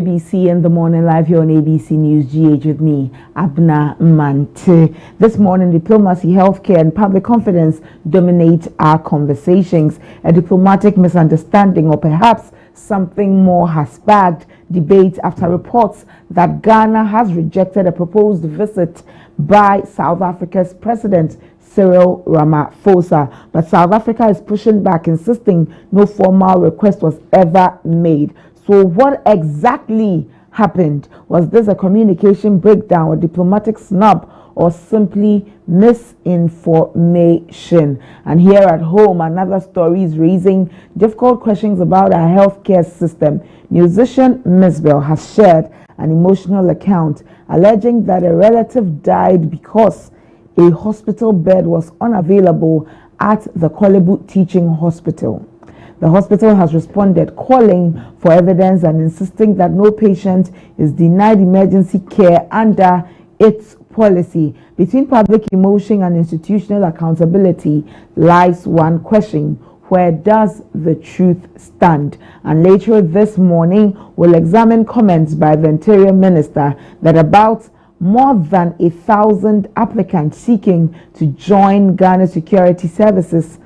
ABC in the morning live here on ABC News GH with me, ABENA MANTE. This morning, diplomacy, healthcare and public confidence dominate our conversations. A diplomatic misunderstanding or perhaps something more has sparked debate after reports that Ghana has rejected a proposed visit by South Africa's President Cyril Ramaphosa, but South Africa is pushing back, insisting no formal request was ever made. So what exactly happened? Was this a communication breakdown, a diplomatic snub, or simply misinformation? And here at home, another story is raising difficult questions about our healthcare system. Musician Misbel has shared an emotional account alleging that a relative died because a hospital bed was unavailable at the Kolebu Teaching Hospital. The hospital has responded, calling for evidence and insisting that no patient is denied emergency care under its policy. Between public emotion and institutional accountability lies one question: where does the truth stand? And later this morning, we'll examine comments by the Interior Minister that about more than 1,000 applicants seeking to join Ghana Security Services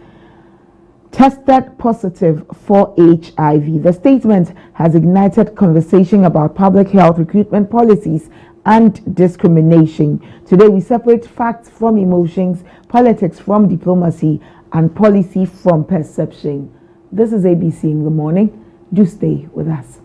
tested positive for HIV. The statement has ignited conversation about public health recruitment policies and discrimination. Today, we separate facts from emotions, politics from diplomacy, and policy from perception. This is ABC in the morning. Do stay with us.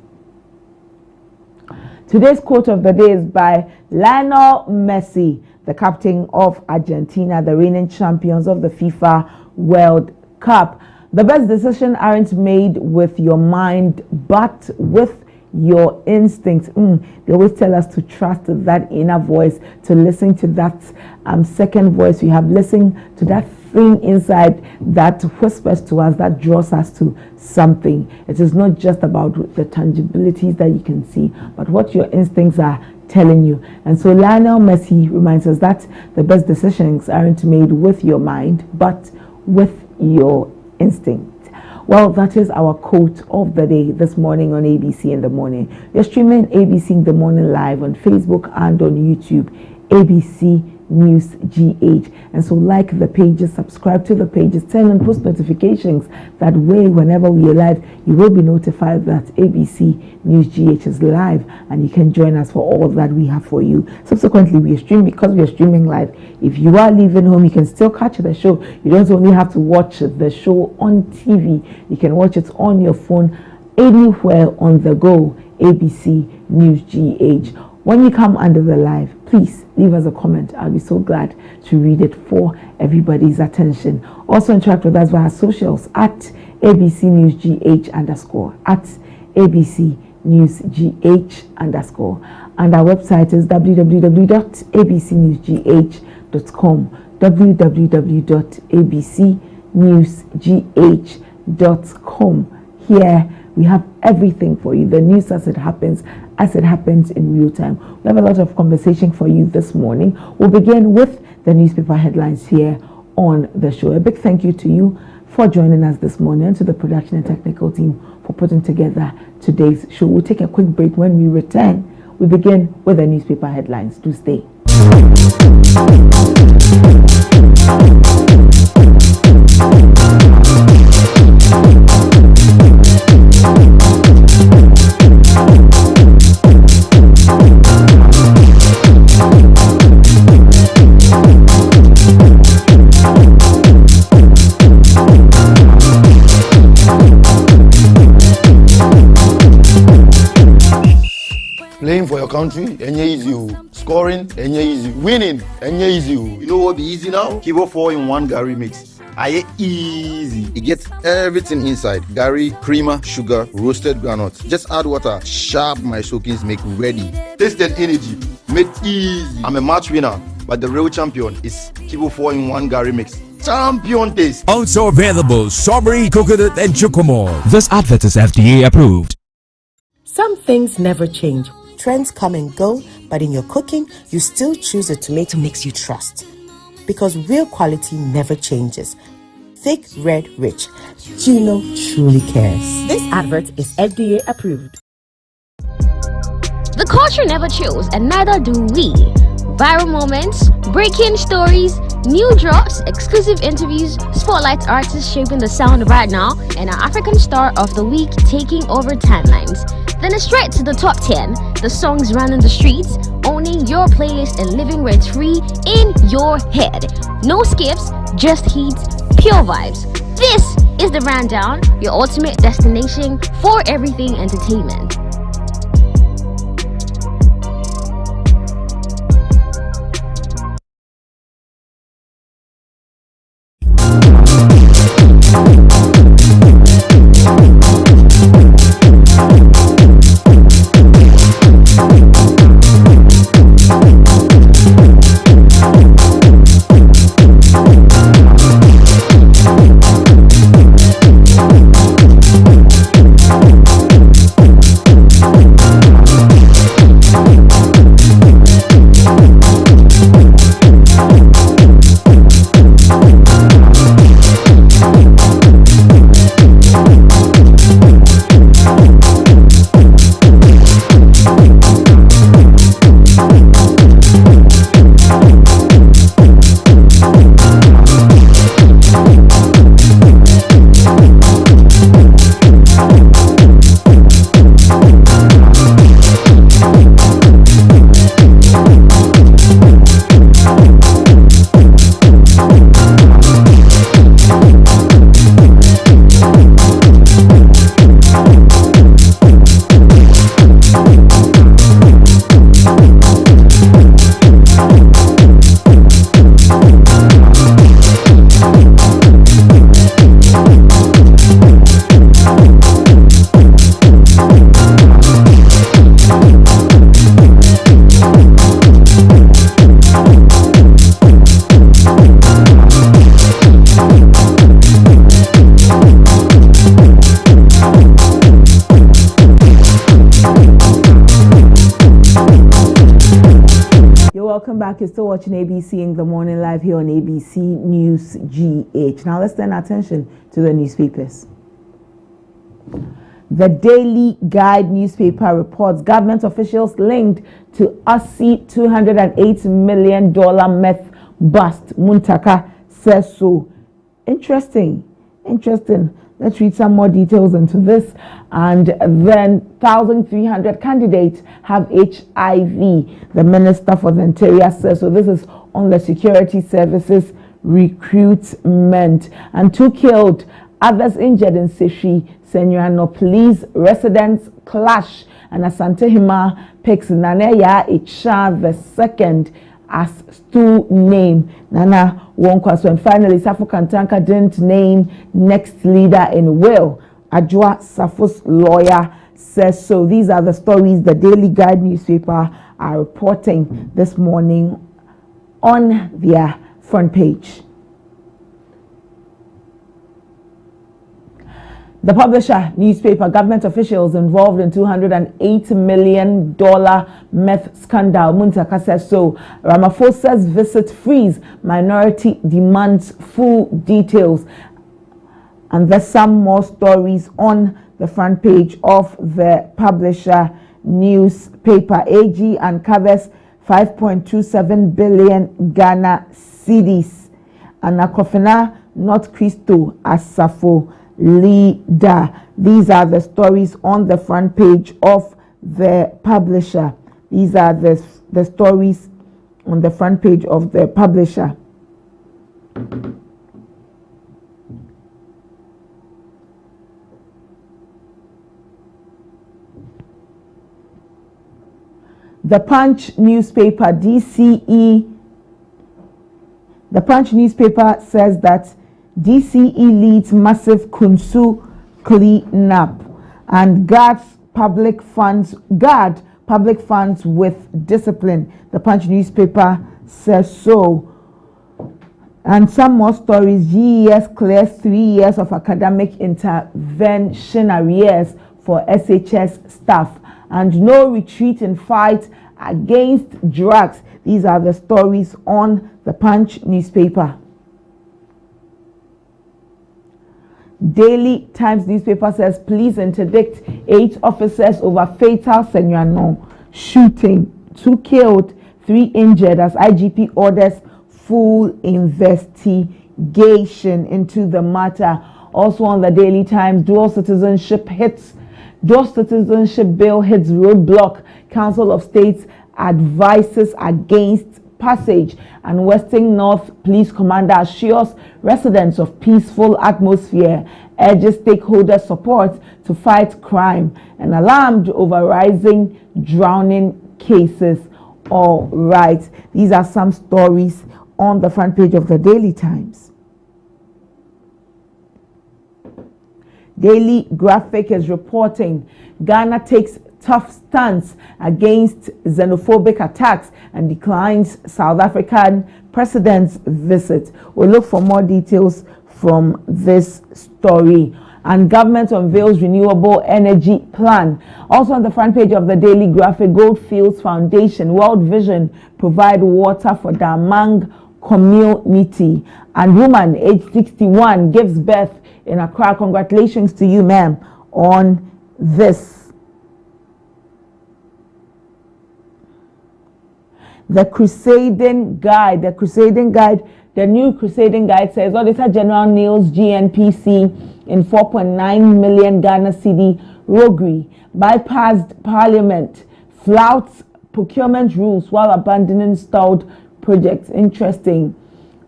Today's quote of the day is by Lionel Messi, the captain of Argentina, the reigning champions of the FIFA World Cup. The best decisions aren't made with your mind, but with your instincts. They always tell us to trust that inner voice, to listen to that second voice. We have listened to that thing inside that whispers to us, that draws us to something. It is not just about the tangibilities that you can see, but what your instincts are telling you. And so Lionel Messi reminds us that the best decisions aren't made with your mind, but with your instinct. Well, that is our quote of the day this morning on ABC in the morning. We're streaming ABC in the morning live on Facebook and on YouTube, ABC News GH. And so like the pages, subscribe to the pages, turn on post notifications. That way, whenever we are live, you will be notified that ABC News GH is live, and you can join us for all that we have for you. Subsequently, we are streaming, because we are streaming live. If you are leaving home, you can still catch the show. You don't only have to watch the show on TV, you can watch it on your phone anywhere on the go. ABC News GH. When you come under the live, please leave us a comment. I'll be so glad to read it for everybody's attention. Also interact with us via socials at ABC News GH _ at ABC News GH _ and our website is www.abcnewsgh.com, www.abcnewsgh.com. Here we have everything for you, the news as it happens in real time. We have a lot of conversation for you this morning. We'll begin with the newspaper headlines here on the show. A big thank you to you for joining us this morning, and to the production and technical team for putting together today's show. We'll take a quick break. When we return, we begin with the newspaper headlines. Do stay. Playing for your country, easy. Scoring, easy. Winning, easy. You know what be easy now? Kibo 4-in-1 Gary mix. Easy. It gets everything inside. Gary, creamer, sugar, roasted groundnuts. Just add water. Sharp my soakings make ready. Taste and energy. Made easy. I'm a match winner, but the real champion is Kibo 4-in-1 Gary mix. Champion taste. Also available strawberry, coconut and chocomore. This advert is FDA approved. Some things never change. Trends come and go, but in your cooking, you still choose a tomato mix you trust. Because real quality never changes. Thick, red, rich. Gino truly cares. This advert is FDA approved. The culture never chills, and neither do we. Viral moments, breaking stories, new drops, exclusive interviews, spotlight artists shaping the sound right now, and our African star of the week taking over timelines. Then it's straight to the top 10, the songs running the streets, owning your playlist and living rent free in your head. No skips, just heat, pure vibes. This is the Rundown, your ultimate destination for everything entertainment. Welcome back. You're still watching ABC in the Morning Live here on ABC News GH. Now let's turn our attention to the newspapers. The Daily Guide newspaper reports government officials linked to Aussie $208 million meth bust. Muntaka says so. Interesting. Let's read some more details into this. And then 1,300 candidates have HIV. The Minister for the Interior says so. This is on the security services recruitment. And 2 killed, others injured in Seshi, Senyuano police residents clash. And Asante Hima picks Naneya Icha II as stool name. Nana Wonkwaso. And finally, Safo Kantanka didn't name next leader in will. Ajwa Safo's lawyer says so. These are the stories the Daily Guide newspaper are reporting this morning on their front page. The Publisher newspaper, government officials involved in $208 million meth scandal. Muntaka says so. Ramaphosa's visit frees minority demands full details. And there's some more stories on the front page of the Publisher newspaper. AG uncovers 5.27 billion Ghana cedis. And Akofena North Christo Asafo leader. These are the stories on the front page of the Publisher. These are the stories on the front page of the Publisher. The Punch newspaper, DCE. The Punch newspaper says that DCE leads massive Kunsu cleanup and guard public funds with discipline. The Punch newspaper says so. And some more stories. GES clears 3 years of academic intervention arrears for SHS staff. And no retreat in fight against drugs. These are the stories on the Punch newspaper. Daily Times newspaper says police interdict 8 officers over fatal Senyuano shooting, 2 killed, 3 injured as IGP orders full investigation into the matter. Also on the Daily Times, dual citizenship bill hits roadblock. Council of States advises against passage, and Western North Police Commander assures residents of peaceful atmosphere, urges stakeholder support to fight crime, and alarmed over rising drowning cases. All right, these are some stories on the front page of the Daily Times. Daily Graphic is reporting Ghana takes tough stance against xenophobic attacks and declines South African president's visit. We'll look for more details from this story. And government unveils renewable energy plan. Also on the front page of the Daily Graphic, Goldfields Foundation, World Vision provide water for Damang community. And woman age 61 gives birth in Accra. Congratulations to you, ma'am, on this. The new Crusading Guide says Auditor General nails GNPC in 4.9 million Ghana cedi roguery, bypassed Parliament, flouts procurement rules while abandoning stalled projects. Interesting.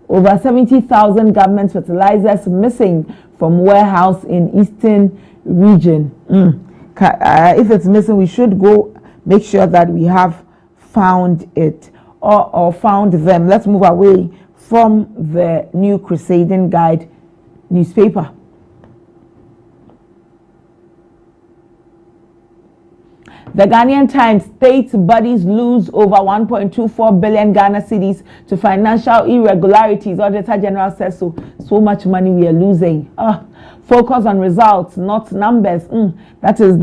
Over 70,000 government fertilizers missing from warehouse in Eastern region. If it's missing, we should go make sure that we have found it or found them. Let's move away from the New Crusading Guide newspaper. The Ghanaian Times, state bodies lose over 1.24 billion Ghana cedis to financial irregularities. Auditor General says so much money we are losing. Focus on results, not numbers. That is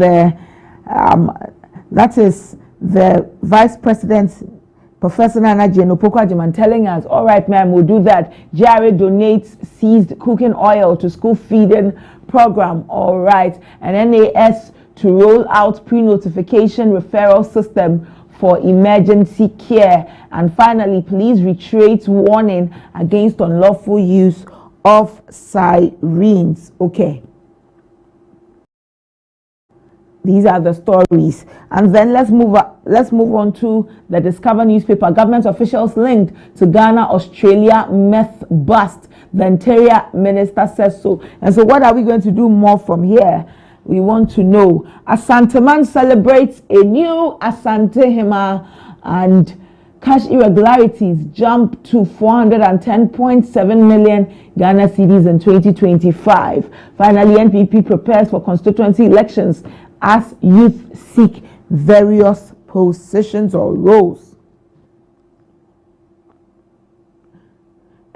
the Vice President, Professor Nana Jane Opoku-Agyeman, telling us, all right, ma'am, we'll do that. GRA donates seized cooking oil to school feeding program. All right. And NAS to roll out pre-notification referral system for emergency care. And finally, police reiterate warning against unlawful use of sirens. Okay. These are the stories. And then let's move on to the Discover newspaper. Government officials linked to Ghana-Australia meth bust. The Interior Minister says so. And so what are we going to do more from here? We want to know. Asanteman celebrates a new Asante Hima, and cash irregularities jump to 410.7 million Ghana cedis in 2025. Finally, NPP prepares for constituency elections as youth seek various positions or roles.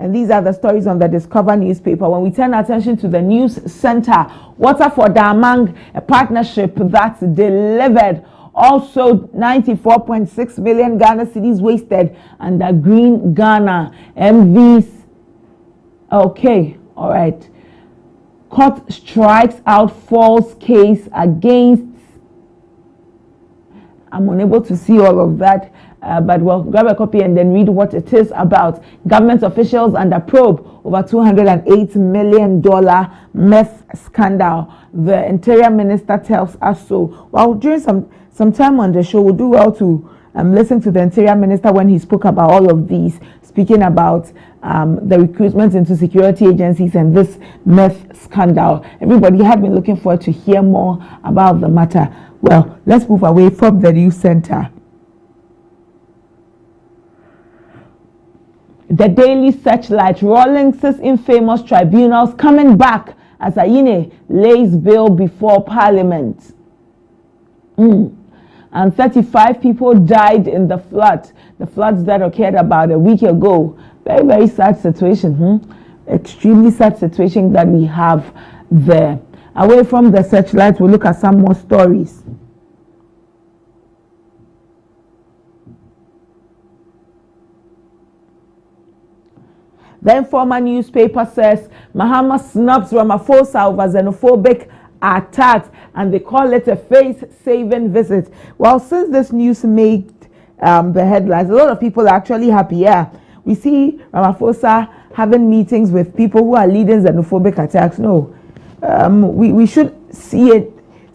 And these are the stories on the Discover newspaper. When we turn attention to the news center, Water for Damang, a partnership that's delivered. Also, 94.6 million Ghana cedis wasted under Green Ghana. MVs. Okay, all right. Court strikes out false case against. I'm unable to see all of that. But we'll grab a copy and then read what it is about. Government officials under probe over $208 million meth scandal. The Interior Minister tells us so. Well, during some time on the show, we'll do well to listen to the Interior Minister when he spoke about all of these, speaking about the recruitment into security agencies and this meth scandal. Everybody had been looking forward to hear more about the matter. Well, let's move away from the news center. The Daily Searchlight, Rawlings's infamous tribunals coming back as Ayine lays bill before Parliament. And 35 people died in the floods that occurred about a week ago. Very, very sad situation. Extremely sad situation that we have there. Away from the Searchlight, we'll look at some more stories. The Informer newspaper says Mahama snubs Ramaphosa over xenophobic attacked, and they call it a face-saving visit. Well, since this news made the headlines, a lot of people are actually happy. Yeah, we see Ramaphosa having meetings with people who are leading xenophobic attacks. No, we should see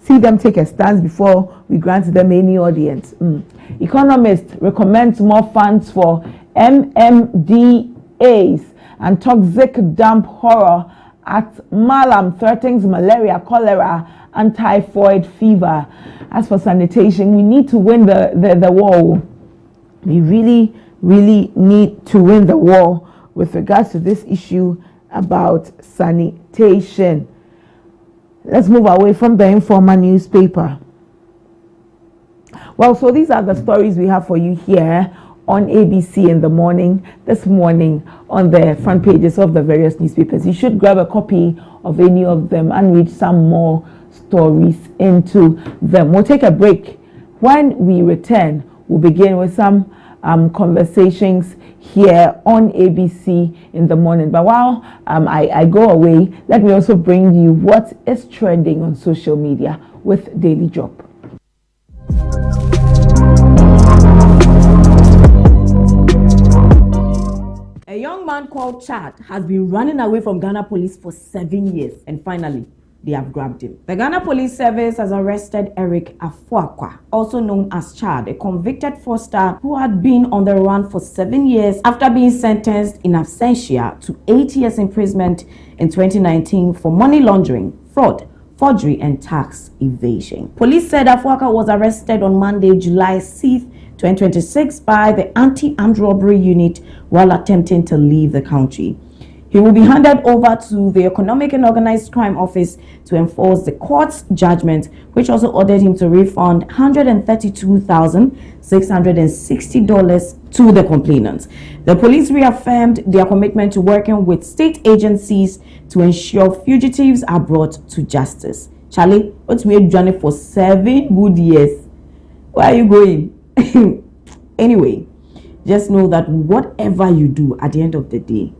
them take a stance before we grant them any audience. Economist recommends more funds for MMDAs, and toxic dump horror at Malam threatens malaria, cholera, and typhoid fever. As for sanitation, we need to win the war. We really, really need to win the war with regards to this issue about sanitation. Let's move away from the Informer newspaper. Well, so these are the stories we have for you here on ABC in the morning, this morning, on the front pages of the various newspapers. You should grab a copy of any of them and read some more stories into them. We'll take a break. When we return, we'll begin with some conversations here on ABC in the morning. But while I go away, let me also bring you what is trending on social media with Daily Drop. A young man called Chad has been running away from Ghana police for 7 years, and finally, they have grabbed him. The Ghana Police Service has arrested Eric Afuakwa, also known as Chad, a convicted fraudster who had been on the run for 7 years after being sentenced in absentia to 8 years imprisonment in 2019 for money laundering, fraud, forgery, and tax evasion. Police said Afuakwa was arrested on Monday, July 6th, 2026 by the Anti-Armed Robbery Unit while attempting to leave the country. He will be handed over to the Economic and Organized Crime Office to enforce the court's judgment, which also ordered him to refund $132,660 to the complainants. The police reaffirmed their commitment to working with state agencies to ensure fugitives are brought to justice. Charlie, what's made journey for 7 good years? Where are you going? Anyway, just know that whatever you do at the end of the day,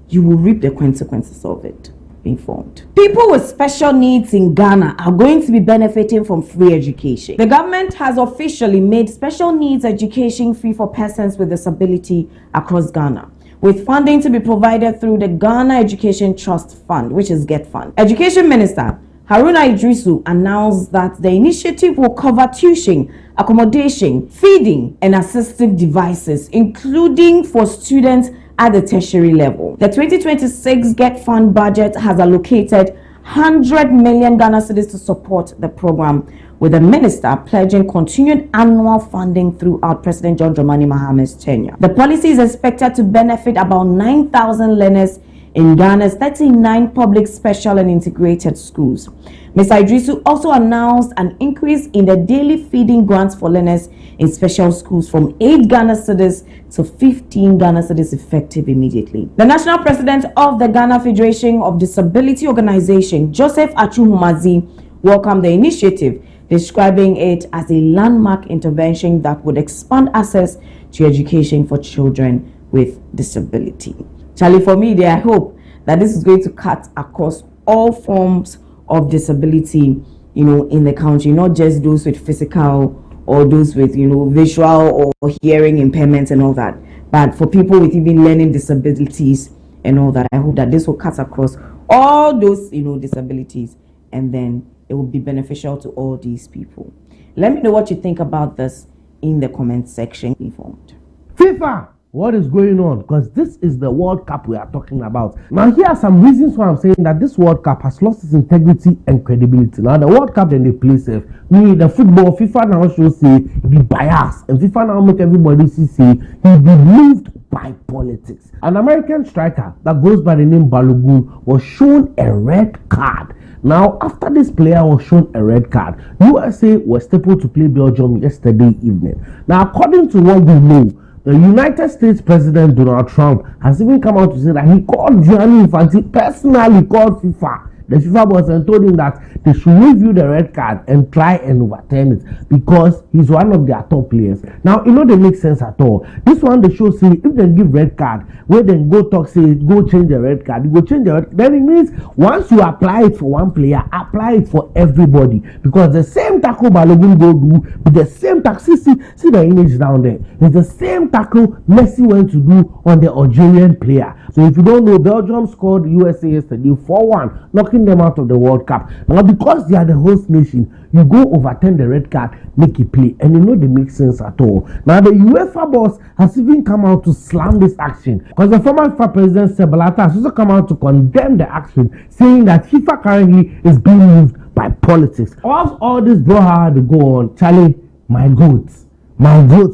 you will reap the consequences of it. Be informed. People with special needs in Ghana are going to be benefiting from free education. The government has officially made special needs education free for persons with disability across Ghana, with funding to be provided through the Ghana Education Trust Fund, which is GET Fund. Education Minister Haruna Idrisu announced that the initiative will cover tuition, accommodation, feeding, and assistive devices, including for students at the tertiary level. The 2026 GET Fund budget has allocated 100 million Ghana cedis to support the program, with the minister pledging continued annual funding throughout President John Dramani Mahama's tenure. The policy is expected to benefit about 9,000 learners in Ghana's 39 public, special, and integrated schools. Mr. Idrisu also announced an increase in the daily feeding grants for learners in special schools from 8 Ghana cedis to 15 Ghana cedis effective immediately. The national president of the Ghana Federation of Disability Organization, Joseph Achuhumazi, welcomed the initiative, describing it as a landmark intervention that would expand access to education for children with disability. Charlie, for me, I hope that this is going to cut across all forms of disability, in the country, not just those with physical or those with, visual or hearing impairments and all that, but for people with even learning disabilities and all that. I hope that this will cut across all those, disabilities, and then it will be beneficial to all these people. Let me know what you think about this in the comment section. Informed. FIFA, what is going on? Because this is the World Cup we are talking about. Now, here are some reasons why I'm saying that this World Cup has lost its integrity and credibility. Now, the World Cup then they play safe. The football, FIFA now shows say be biased, and FIFA now make everybody see he be moved by politics. An American striker that goes by the name Balogun was shown a red card. Now, after this player was shown a red card, USA was able to play Belgium yesterday evening. Now, according to what we know, the United States President Donald Trump has even come out to say that he called Gianni Infantino, personally called FIFA, the FIFA boss and told him that they should review the red card and try and overturn it because he's one of their top players. Now, they make sense at all. This one, they show, say, if they give red card, where then go talk, say, go change the red card, you go change the red card, then it means once you apply it for one player, apply it for everybody. Because the same tackle Balogun go do, with the same tackle, see the image down there. It's the same tackle Messi went to do on the Algerian player. So if you don't know, Belgium scored USA yesterday 4-1, knocking them out of the World Cup. Now, because they are the host nation, you go overturn the red card, make it play, and they make sense at all. Now, the UEFA boss has even come out to slam this action because the former FIFA president Sepp Blatter has also come out to condemn the action, saying that FIFA currently is being moved by politics. All this brouhaha to go on, Charlie, my goat,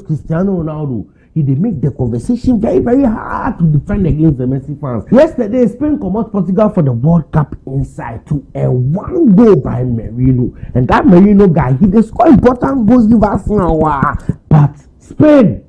Cristiano Ronaldo. They make the conversation very, very hard to defend against the Messi fans. Yesterday, Spain command Portugal for the World Cup inside to a 1 goal by Merino. And that Merino guy, he just scored important goals give us now. But Spain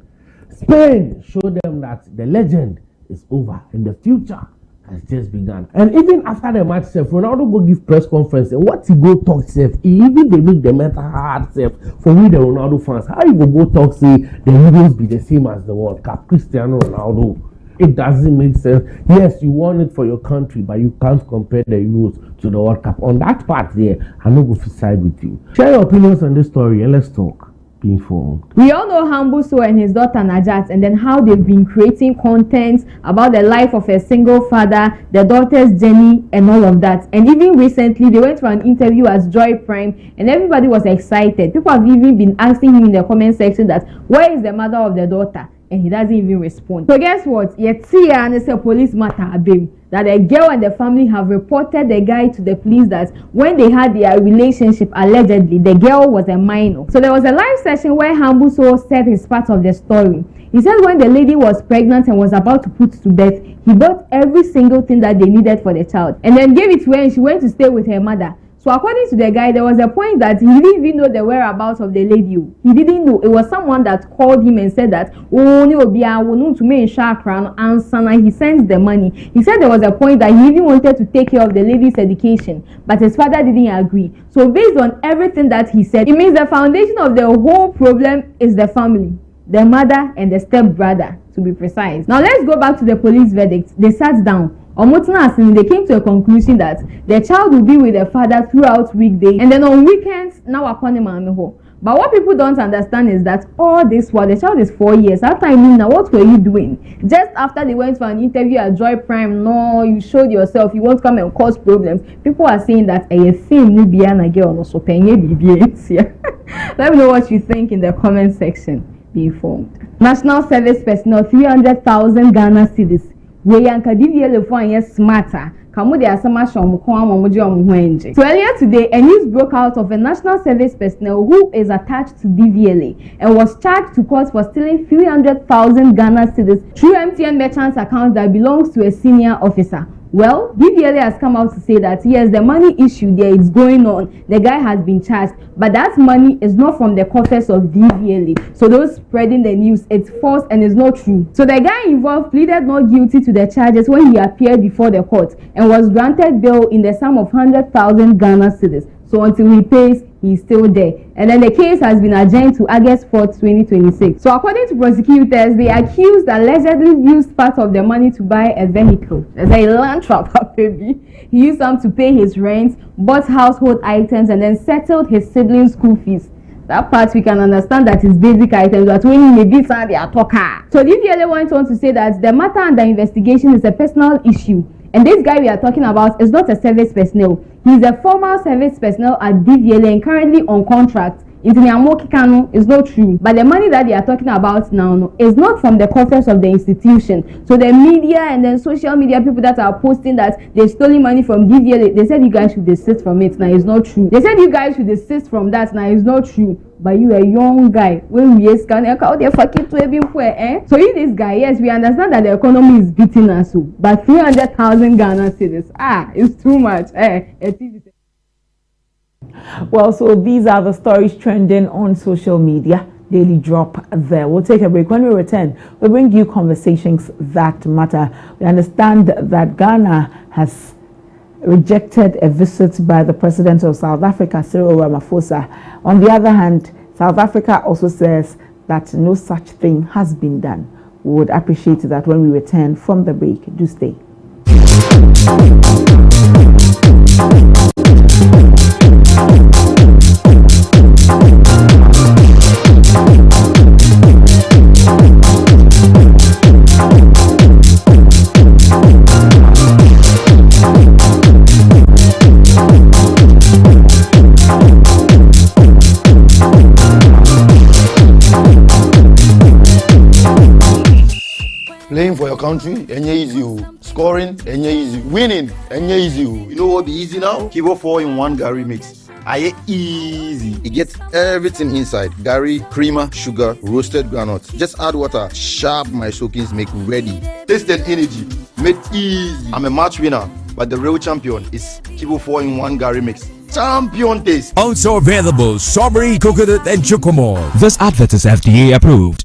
showed them that the legend is over and the future has just begun. And even after the match, Ronaldo go give press conference and what he go talk, even they make the matter hard for we the Ronaldo fans. How you go talk, say the Euros be the same as the World Cup? Cristiano Ronaldo. It doesn't make sense. Yes, you won it for your country, but you can't compare the Euros to the World Cup. On that part there, I'm not going to side with you. Share your opinions on this story and let's talk. Be informed. We all know Hambuso and his daughter Najat, and then how they've been creating content about the life of a single father, the daughter's journey, and all of that. And even recently, they went for an interview as Joy Prime, and everybody was excited. People have even been asking him in the comment section that where is the mother of the daughter, and he doesn't even respond. So guess what? Yetia and it's a police matter, abim. That the girl and the family have reported the guy to the police that when they had their relationship, allegedly, the girl was a minor. So there was a live session where Hambuso said his part of the story. He said when the lady was pregnant and was about to put to bed, he bought every single thing that they needed for the child and then gave it to her and she went to stay with her mother. So according to the guy, there was a point that he didn't even know the whereabouts of the lady. He didn't know. It was someone that called him and said that, he sends the money. He said there was a point that he even wanted to take care of the lady's education, but his father didn't agree. So based on everything that he said, it means the foundation of the whole problem is the family, the mother and the stepbrother, to be precise. Now let's go back to the police verdict. They sat down. They came to a conclusion that the child will be with the father throughout weekday and then on weekends, now upon him. But what people don't understand is that all this while the child is 4 years. After I mean, now what were you doing? Just after they went for an interview at Joy Prime, no, you showed yourself, you won't come and cause problems. People are saying that a film will be an girl so Let me know what you think in the comment section. Be informed. National service personnel 300,000 Ghana cedis. We yanka DVLA for yes smarter. So earlier today, a news broke out of a national service personnel who is attached to DVLA and was charged to court for stealing 300,000 Ghana cedis through MTN merchant's account that belongs to a senior officer. Well, DVLA has come out to say that yes, the money issue there is going on. The guy has been charged, but that money is not from the coffers of DVLA. So those spreading the news, it's false and it's not true. So the guy involved pleaded not guilty to the charges when he appeared before the court and was granted bail in the sum of 100,000 Ghana cedis. So until he pays, he's still there. And then the case has been adjourned to August 4th, 2026. So according to prosecutors, the accused allegedly used part of the money to buy a vehicle. As a land trapper, baby. He used some to pay his rent, bought household items, and then settled his siblings' school fees. That part we can understand that is basic items, but when you may be found, they are talking. So DVLA went on to say that the matter under investigation is a personal issue. And this guy we are talking about is not a service personnel. He is a former service personnel at DVLA and currently on contract. Is not true. But the money that they are talking about now is not from the coffers of the institution. So the media and then social media people that are posting that they stole money from DVLA, they said you guys should desist from it. Now it's not true. They said you guys should desist from that. Now it's not true. But you a young guy. When we scan they fucking to So you this guy, yes, we understand that the economy is beating us. But 300,000 Ghana cedis, it's too much. Well, so these are the stories trending on social media. Daily drop there. We'll take a break. When we return, we'll bring you conversations that matter. We understand that Ghana has rejected a visit by the president of South Africa, Cyril Ramaphosa. On the other hand, South Africa also says that no such thing has been done. We would appreciate that when we return from the break. Do stay. Playing for your country, enye easy. Scoring, enye easy. Winning, enye easy. You know what be easy now? Kibo 4-in-1 Gary mix. Aye easy. It gets everything inside. Gary, creamer, sugar, roasted groundnuts. Just add water. Sharp my soakings make ready. Taste and energy. Made easy. I'm a match winner, but the real champion is Kibo 4-in-1 Gary mix. Champion taste. Also available strawberry, coconut, and chocomore. This advert is FDA approved.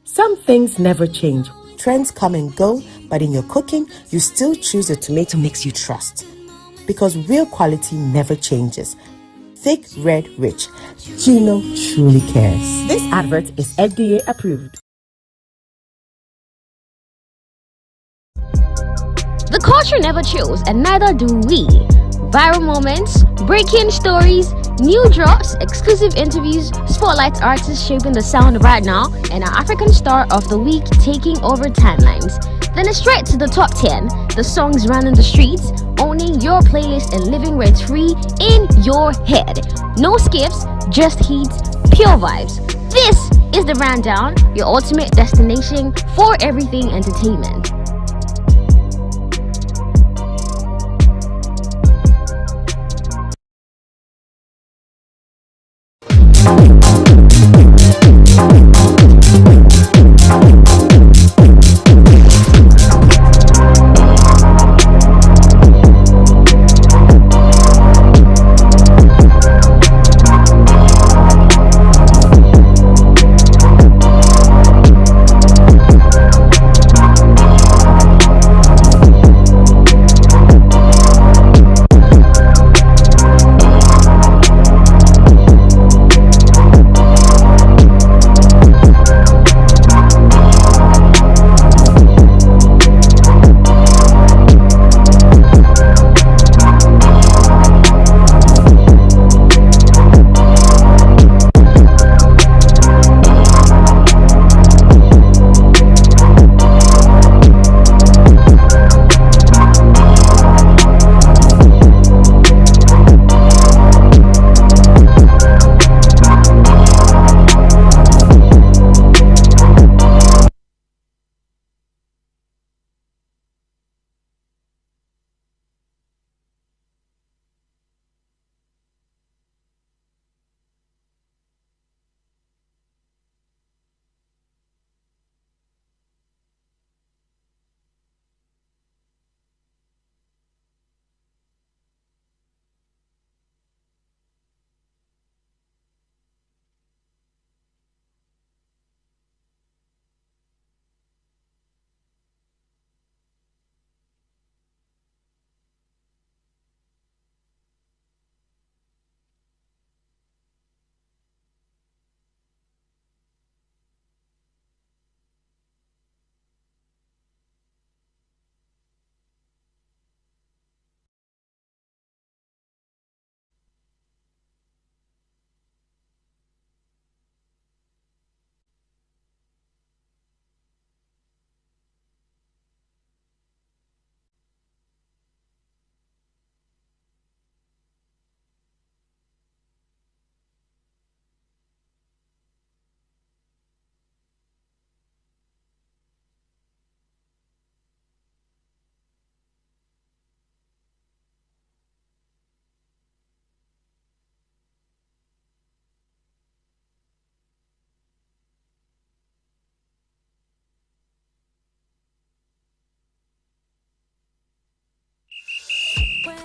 Some things never change. Trends come and go, but in your cooking, you still choose a tomato mix you trust. Because real quality never changes. Thick, red, rich. Gino truly cares. This advert is FDA approved. The culture never chills, and neither do we. Viral moments, breaking stories, new drops, exclusive interviews, spotlight artists shaping the sound right now, and our African star of the week taking over timelines. Then it's straight to the top 10, the songs running the streets, owning your playlist and living rent free in your head. No skips, just heats, pure vibes. This is the Rundown, your ultimate destination for everything entertainment.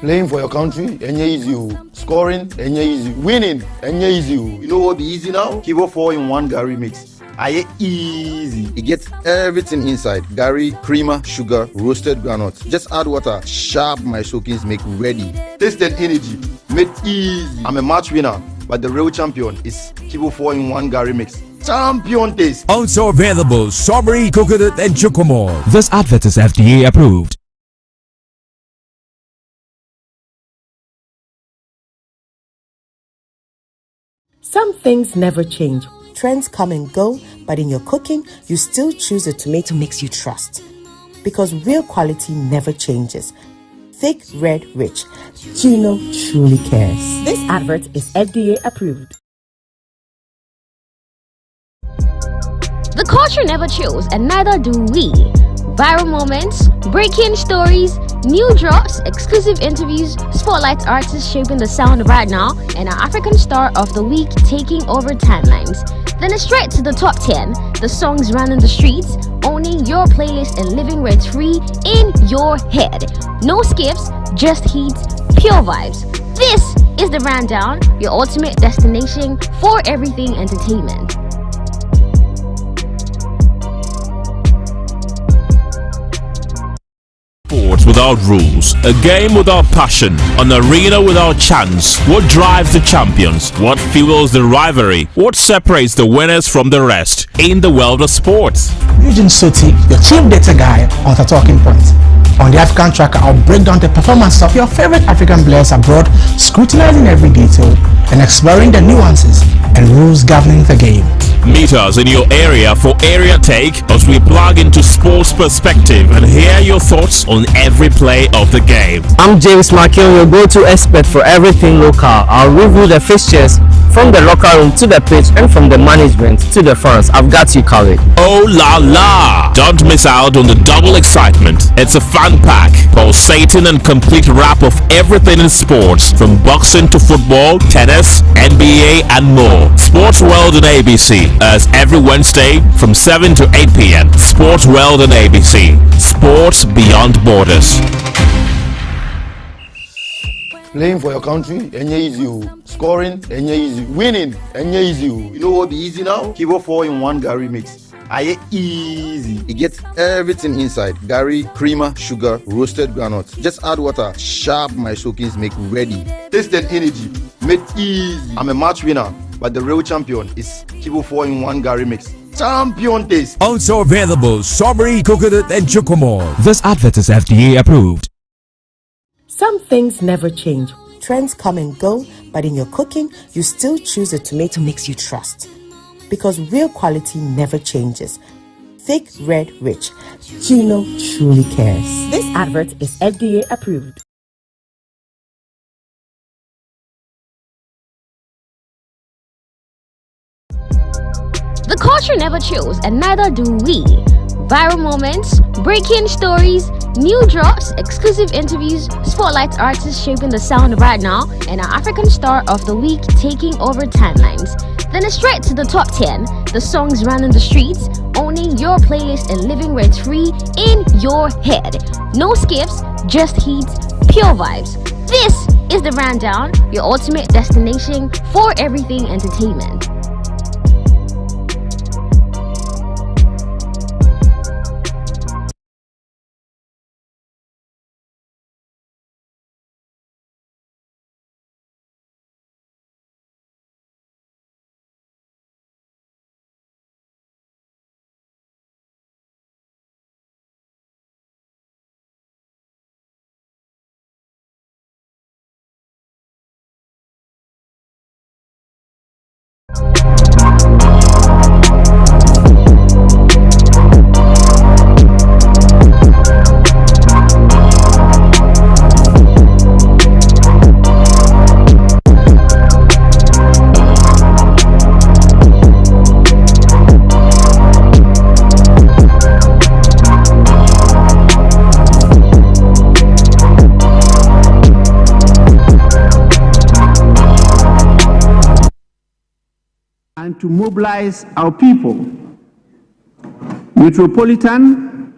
Playing for your country, enye easy. Scoring, enye easy. Winning, enye easy. You know what be easy now? Kibo 4-in-1 Gary mix. I easy. It gets everything inside. Gary, creamer, sugar, roasted groundnuts. Just add water. Sharp my soakings make ready. Taste and energy. Made easy. I'm a match winner, but the real champion is Kibo 4-in-1 Gary mix. Champion taste. Also available strawberry, coconut, and chocomore. This advert is FDA approved. Some things never change. Trends come and go, but in your cooking, you still choose the tomato mix you trust. Because real quality never changes. Thick, red, rich. Gino truly cares. This advert is FDA approved. The culture never chills, and neither do we. Viral moments, breaking stories, new drops, exclusive interviews, spotlight artists shaping the sound right now, and our African star of the week taking over timelines. Then it's straight to the top 10, the songs running the streets, owning your playlist and living rent-free in your head. No skips, just heat, pure vibes. This is the Rundown, your ultimate destination for everything entertainment. Sports without rules, a game without passion, an arena without chance. What drives the champions? What fuels the rivalry? What separates the winners from the rest in the world of sports? Eugene Soti, your chief data guy on the Talking Point. On the African Tracker, I'll break down the performance of your favorite African players abroad, scrutinizing every detail and exploring the nuances and rules governing the game. Meet us in your area for Area Take as we plug into sports perspective and hear your thoughts on every play of the game. I'm James Makion, your go-to expert for everything local. I'll review the fixtures from the locker room to the pitch and from the management to the fans. I've got you covered. Oh la la! Don't miss out on the double excitement. It's a fun pack, pulsating and complete wrap of everything in sports, from boxing to football, tennis, NBA and more. Sports World on ABC as every Wednesday from 7 to 8 p.m. Sports World on ABC. Sports beyond borders. Playing for your country, easy. Scoring, easy. Winning, easy. You know what be easy now? Kibo 4-in-1 Gary mix. I easy. It gets everything inside. Gary, creamer, sugar, roasted groundnuts. Just add water. Sharp my soakings make ready. Taste and energy. Made easy. I'm a match winner, but the real champion is Kibo 4-in-1 Gary mix. Champion taste. Also available strawberry, coconut, and chocomore. This advert is FDA approved. Some things never change. Trends come and go, but in your cooking, you still choose the tomato mix you trust. Because real quality never changes. Thick, red, rich. Gino truly cares. This advert is FDA approved. The culture never chills, and neither do we. Viral moments, breaking stories, new drops, exclusive interviews, spotlight artists shaping the sound right now, and our African star of the week taking over timelines. Then it's straight to the top 10, the songs running the streets, owning your playlist and living rent-free in your head. No skips, just heat, pure vibes. This is the Rundown, your ultimate destination for everything entertainment. And to mobilize our people, metropolitan,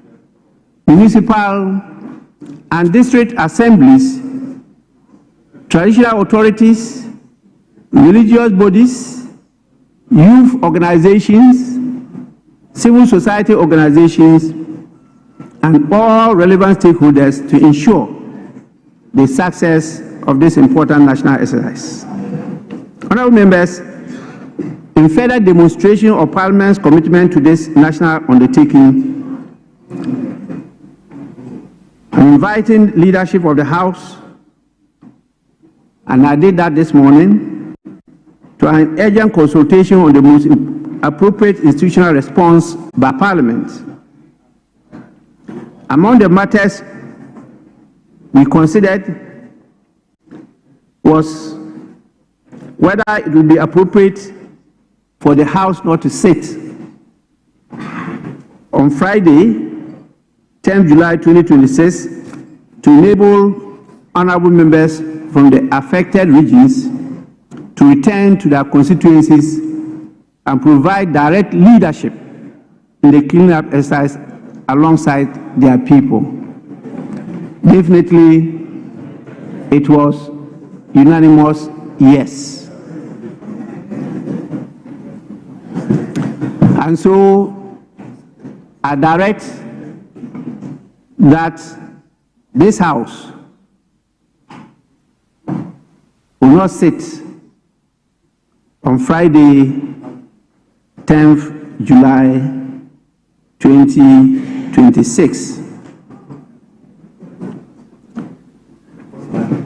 municipal, and district assemblies, traditional authorities, religious bodies, youth organizations, civil society organizations, and all relevant stakeholders to ensure the success of this important national exercise. Honorable members, in further demonstration of Parliament's commitment to this national undertaking, I'm inviting leadership of the House, and I did that this morning, to an urgent consultation on the most appropriate institutional response by Parliament. Among the matters we considered was whether it would be appropriate for the House not to sit on Friday, 10th July 2026, to enable honorable members from the affected regions to return to their constituencies and provide direct leadership in the cleanup exercise alongside their people. Definitely, it was unanimous yes. And so, I direct that this House will not sit on Friday, 10th July 2026.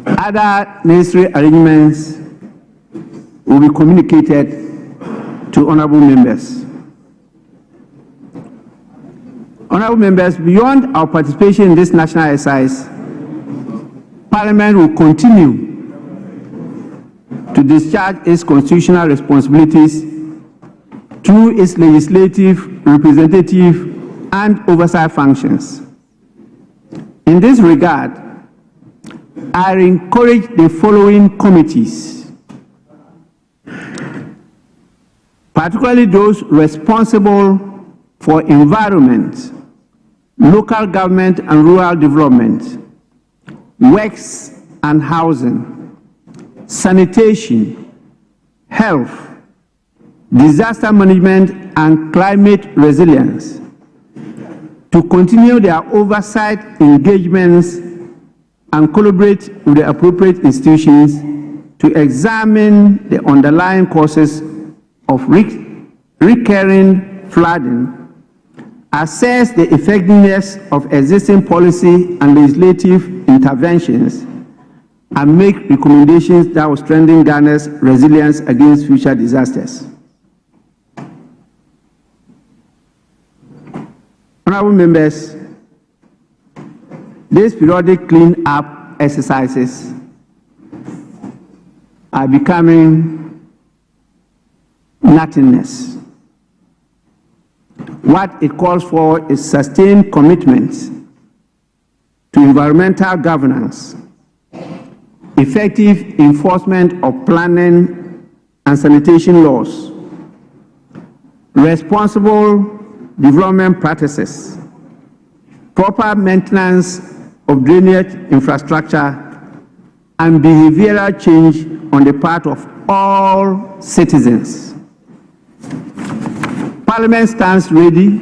Other necessary arrangements will be communicated to honorable members. Honorable members, beyond our participation in this national exercise, Parliament will continue to discharge its constitutional responsibilities through its legislative, representative, and oversight functions. In this regard, I encourage the following committees, particularly those responsible for environment, local government and rural development, works and housing, sanitation, health, disaster management and climate resilience, to continue their oversight engagements and collaborate with the appropriate institutions to examine the underlying causes of recurring flooding, assess the effectiveness of existing policy and legislative interventions, and make recommendations that will strengthen Ghana's resilience against future disasters. Honorable members, these periodic clean-up exercises are becoming nothingness. What it calls for is sustained commitment to environmental governance, effective enforcement of planning and sanitation laws, responsible development practices, proper maintenance of drainage infrastructure, and behavioral change on the part of all citizens. Parliament stands ready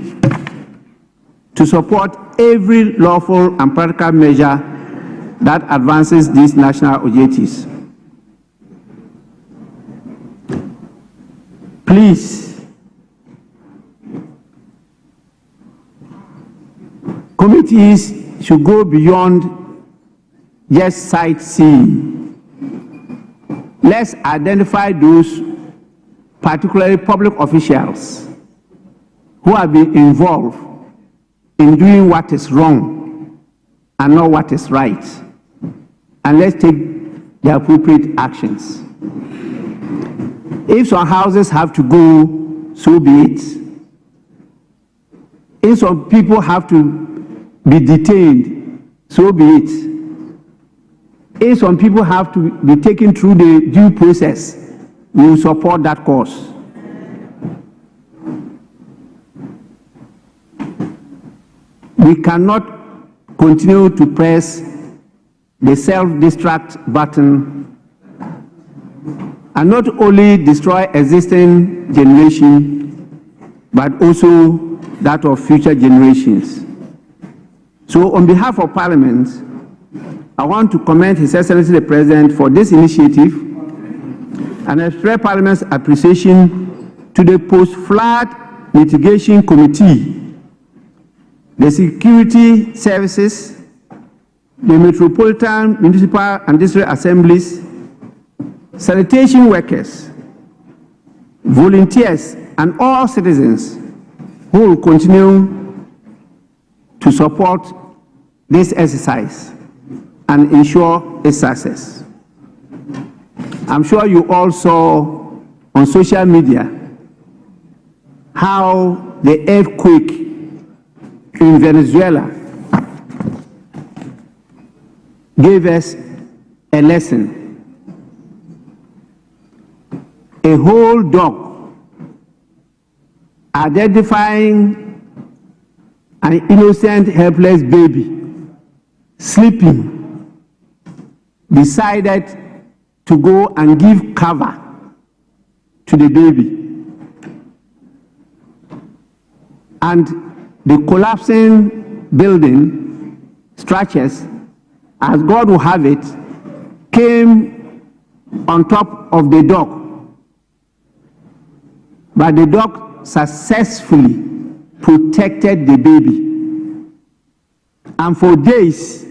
to support every lawful and practical measure that advances these national objectives. Please, committees should go beyond just sightseeing. Let's identify those, particularly public officials, who have been involved in doing what is wrong and not what is right, and let's take the appropriate actions. If some houses have to go, so be it. If some people have to be detained, so be it. If some people have to be taken through the due process, we will support that cause. We cannot continue to press the self-destruct button and not only destroy existing generation, but also that of future generations. So on behalf of Parliament, I want to commend His Excellency the President for this initiative and express Parliament's appreciation to the Post-Flood Mitigation Committee, the Security Services, the Metropolitan, Municipal and District Assemblies, sanitation workers, volunteers, and all citizens who will continue to support this exercise and ensure its success. I'm sure you all saw on social media how the earthquake in Venezuela gave us a lesson. A whole dog identifying an innocent, helpless baby sleeping decided to go and give cover to the baby. And the collapsing building structures, as God will have it, came on top of the dog. But the dog successfully protected the baby. And for days,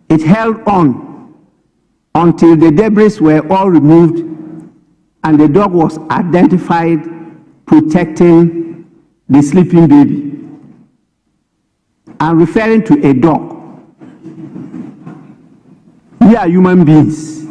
it held on until the debris were all removed and the dog was identified protecting the sleeping baby. I'm referring to a dog. We are human beings.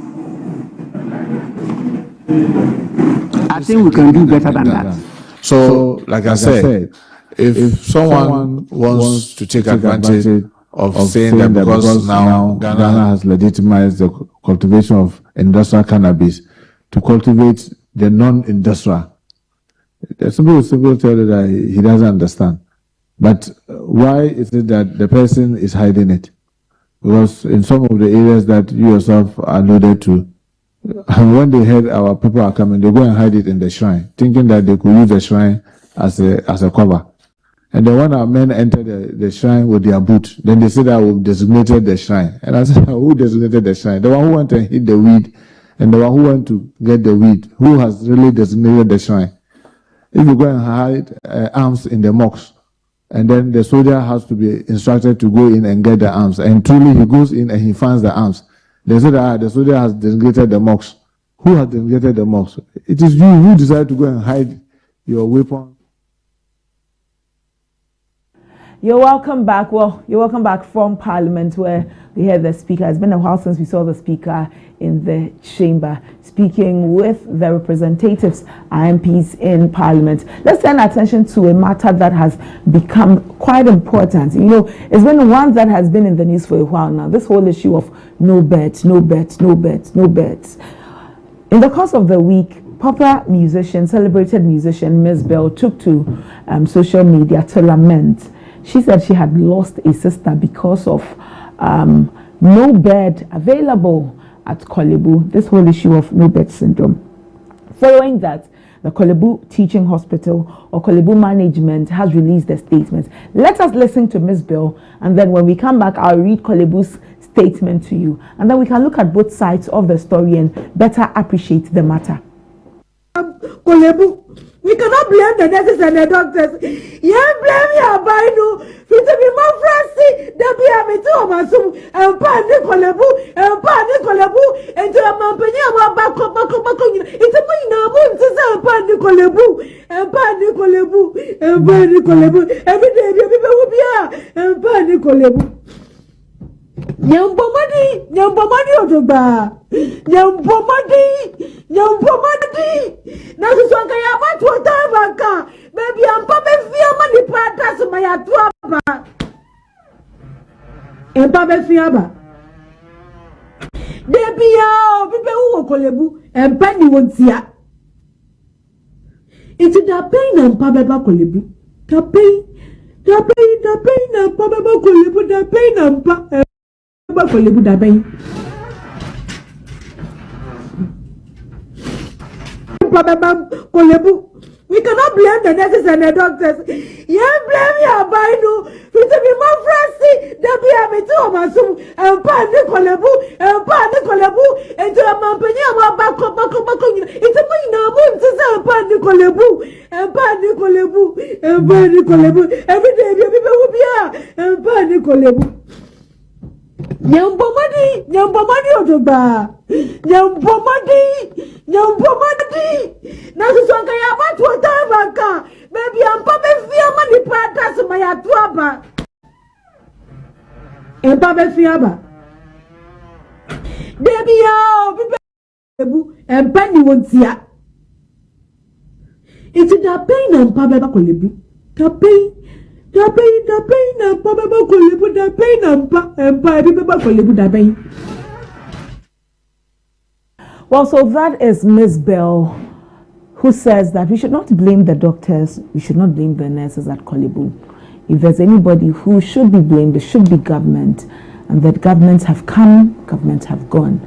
I think we can do better than that. So, like I said, if someone wants to take advantage of saying that because now Ghana has legitimized the cultivation of industrial cannabis to cultivate the non-industrial, somebody will tell you that he doesn't understand. But why is it that the person is hiding it? Because in some of the areas that you yourself alluded to, when they heard our people are coming, they go and hide it in the shrine, thinking that they could use the shrine as a cover. And then when our men enter the shrine with their boot, then they say that we've designated the shrine. And I said, who designated the shrine? The one who went and hit the weed, and the one who went to get the weed. Who has really designated the shrine? If you go and hide arms in the mosque, and then the soldier has to be instructed to go in and get the arms, and truly he goes in and he finds the arms. They say that the soldier has designated the mosque. Who has designated the mosque? It is you who decide to go and hide your weapon. You're welcome back. Well, you're welcome back from Parliament, where we heard the speaker. It's been a while since we saw the speaker in the chamber speaking with the representatives, MPs in Parliament. Let's turn our attention to a matter that has become quite important. You know, it's been one that has been in the news for a while now. This whole issue of no bets, no bets, no bets, no bets. In the course of the week, popular musician, celebrated musician Miss Bell took to social media to lament. She said she had lost a sister because of no bed available at Kolebu, this whole issue of no bed syndrome. Following that, the Kolebu Teaching Hospital or Kolebu Management has released a statement. Let us listen to Ms. Bell, and then when we come back, I'll read Kolebu's statement to you. And then we can look at both sides of the story and better appreciate the matter. Kolebu, we cannot blame the nurses and the doctors. Yeah, blame your bino. Fit to be more fancy. There be a me too, Masum, and Pani Kolebu, and to a Mampany about Bako. It's a way now, to say Pani Kolebu, and Pani Kolebu. Every day, people will be here, and Pani Kolebu. Nyambomadi ojoba. Nyambomadi. Na susonga ya watu watabaka. Baby ampabe fiama ni pata suma ya tuaba. Empabe fiama. Debi ya bibe uwo Kolebu. Empani wontia. Iti da pain na empabe ba Kolebu. Da pain na empabe ba Kolebu. Da pain na empabe. Kolebu daben Kolebu We cannot blame the nurses and the doctors. Yeah, blame your bino. Fit to be more frosty. There be a bit of a soon and pan Nicolabu and pan Nicolabu and to a mampany of back. It's a win now moon to say pan Nicolabu and pan Nicolabu and pan Nicolabu. Every day people will be here and pan Nicolabu. Nyambomadi odoba. Nyambomadi. Na susonga ya watu watavaka. Baby ampabe fiama ni pata suma ya tuaba. Empabe fiama. Baby yao bibe empani wontia. Iti da pain na mpabe bakolebu. Da pain na mpabe bakolebu. Da pain na mpabe bibe bakolebu da pain. Well, so that is Ms. Bell, who says that we should not blame the doctors, we should not blame the nurses at Kolebu. If there's anybody who should be blamed, it should be government, and that governments have come, governments have gone.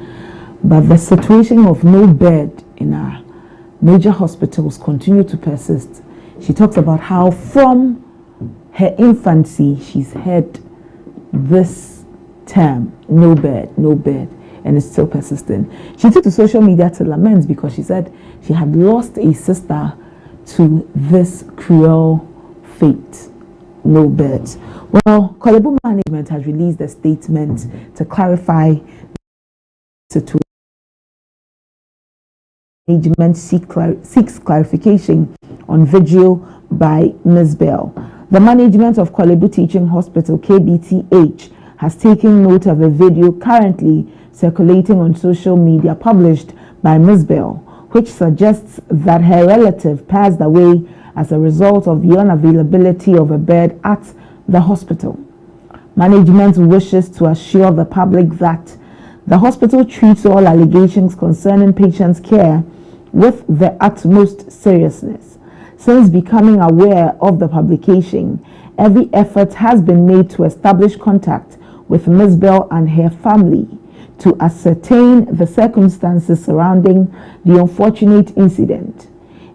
But the situation of no bed in our major hospitals continue to persist. She talks about how from her infancy she's had this term, no bed, and it's still persistent. She took to social media to lament because she said she had lost a sister to this cruel fate, no beds. Well, Kolebu management has released a statement to clarify the situation. Management seeks clarification on video by Ms. Bell. The management of Kolebu Teaching Hospital, KBTH, has taken note of a video currently circulating on social media published by Ms. Bell, which suggests that her relative passed away as a result of the unavailability of a bed at the hospital. Management wishes to assure the public that the hospital treats all allegations concerning patients' care with the utmost seriousness. Since becoming aware of the publication, every effort has been made to establish contact with Ms. Bell and her family to ascertain the circumstances surrounding the unfortunate incident.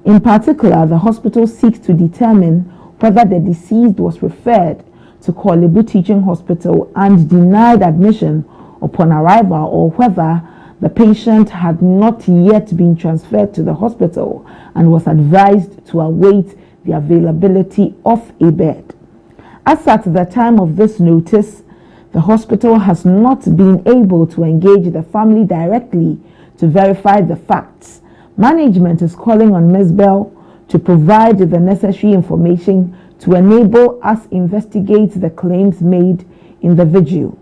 In particular, the hospital seeks to determine whether the deceased was referred to Kolebu Teaching Hospital and denied admission upon arrival, or whether the patient had not yet been transferred to the hospital and was advised to await the availability of a bed. As at the time of this notice, the hospital has not been able to engage the family directly to verify the facts. Management is calling on Ms. Bell to provide the necessary information to enable us investigate the claims made in the video.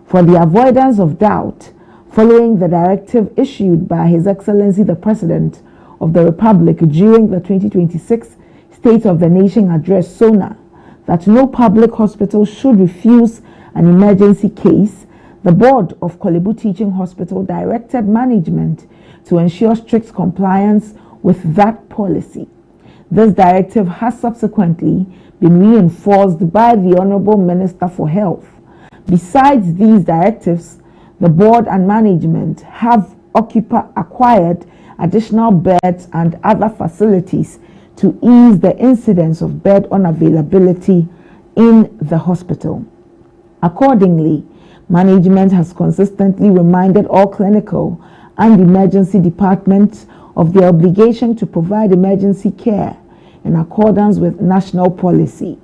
For the avoidance of doubt, following the directive issued by His Excellency the President of the Republic during the 2026 State of the Nation Address SONA, that no public hospital should refuse an emergency case, the board of Kolebu Teaching Hospital directed management to ensure strict compliance with that policy. This directive has subsequently been reinforced by the Honorable Minister for Health. Besides these directives, the board and management have acquired additional beds and other facilities to ease the incidence of bed unavailability in the hospital. Accordingly, management has consistently reminded all clinical and emergency departments of their obligation to provide emergency care in accordance with national policy.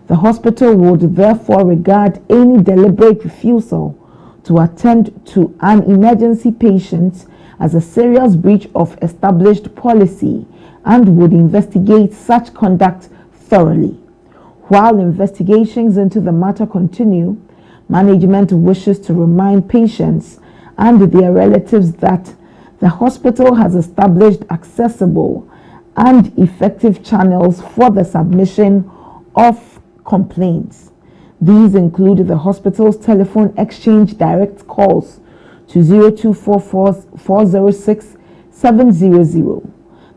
The hospital would therefore regard any deliberate refusal to attend to an emergency patient as a serious breach of established policy and would investigate such conduct thoroughly. While investigations into the matter continue, management wishes to remind patients and their relatives that the hospital has established accessible and effective channels for the submission of complaints. These include the hospital's telephone exchange direct calls to 0244 406 700,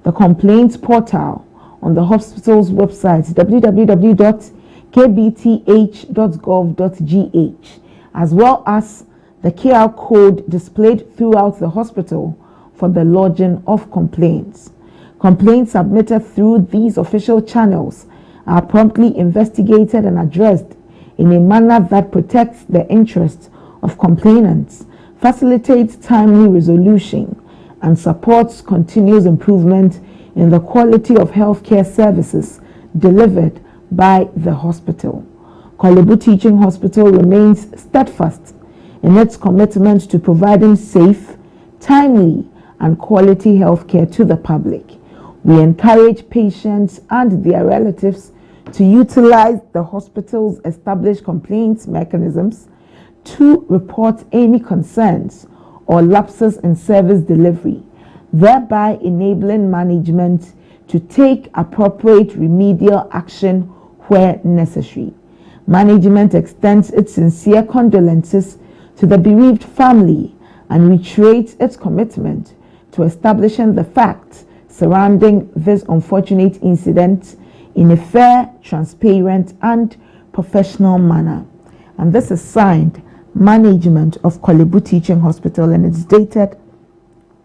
the complaints portal on the hospital's website www.kbth.gov.gh, as well as the QR code displayed throughout the hospital for the lodging of complaints. Complaints submitted through these official channels are promptly investigated and addressed in a manner that protects the interests of complainants, facilitates timely resolution, and supports continuous improvement in the quality of healthcare services delivered by the hospital. Korle Bu Teaching Hospital remains steadfast in its commitment to providing safe, timely, and quality healthcare to the public. We encourage patients and their relatives to utilize the hospital's established complaints mechanisms to report any concerns or lapses in service delivery, thereby enabling management to take appropriate remedial action where necessary. Management extends its sincere condolences to the bereaved family and reiterates its commitment to establishing the facts surrounding this unfortunate incident in a fair, transparent, and professional manner. And this is signed Management of Korle Bu Teaching Hospital, and it's dated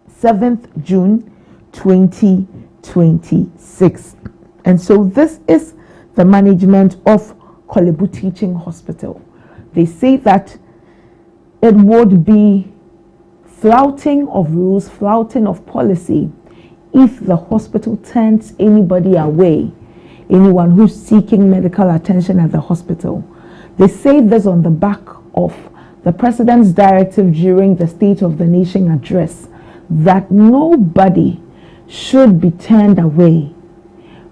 7th June 2026. And so this is the management of Korle Bu Teaching Hospital. They say that it would be flouting of rules, flouting of policy, if the hospital turns anybody away, anyone who's seeking medical attention at the hospital. They say this on the back of the President's directive during the State of the Nation address that nobody should be turned away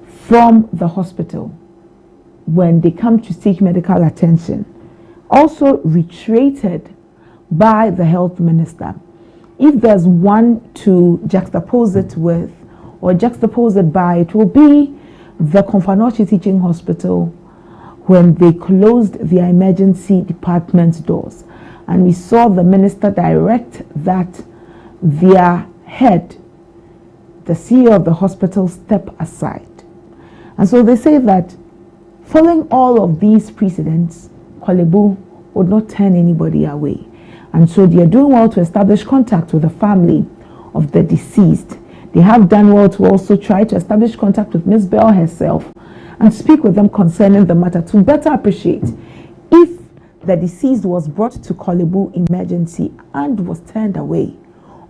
from the hospital when they come to seek medical attention. Also reiterated by the health minister. If there's one to juxtapose it with or juxtapose it by, it will be the Konfanochi Teaching Hospital when they closed their emergency department doors. And we saw the minister direct that their head, the CEO of the hospital, step aside. And so they say that following all of these precedents, Korle Bu would not turn anybody away. And so they are doing well to establish contact with the family of the deceased. They have done well to also try to establish contact with Ms. Bell herself and speak with them concerning the matter to better appreciate if the deceased was brought to Korle Bu emergency and was turned away.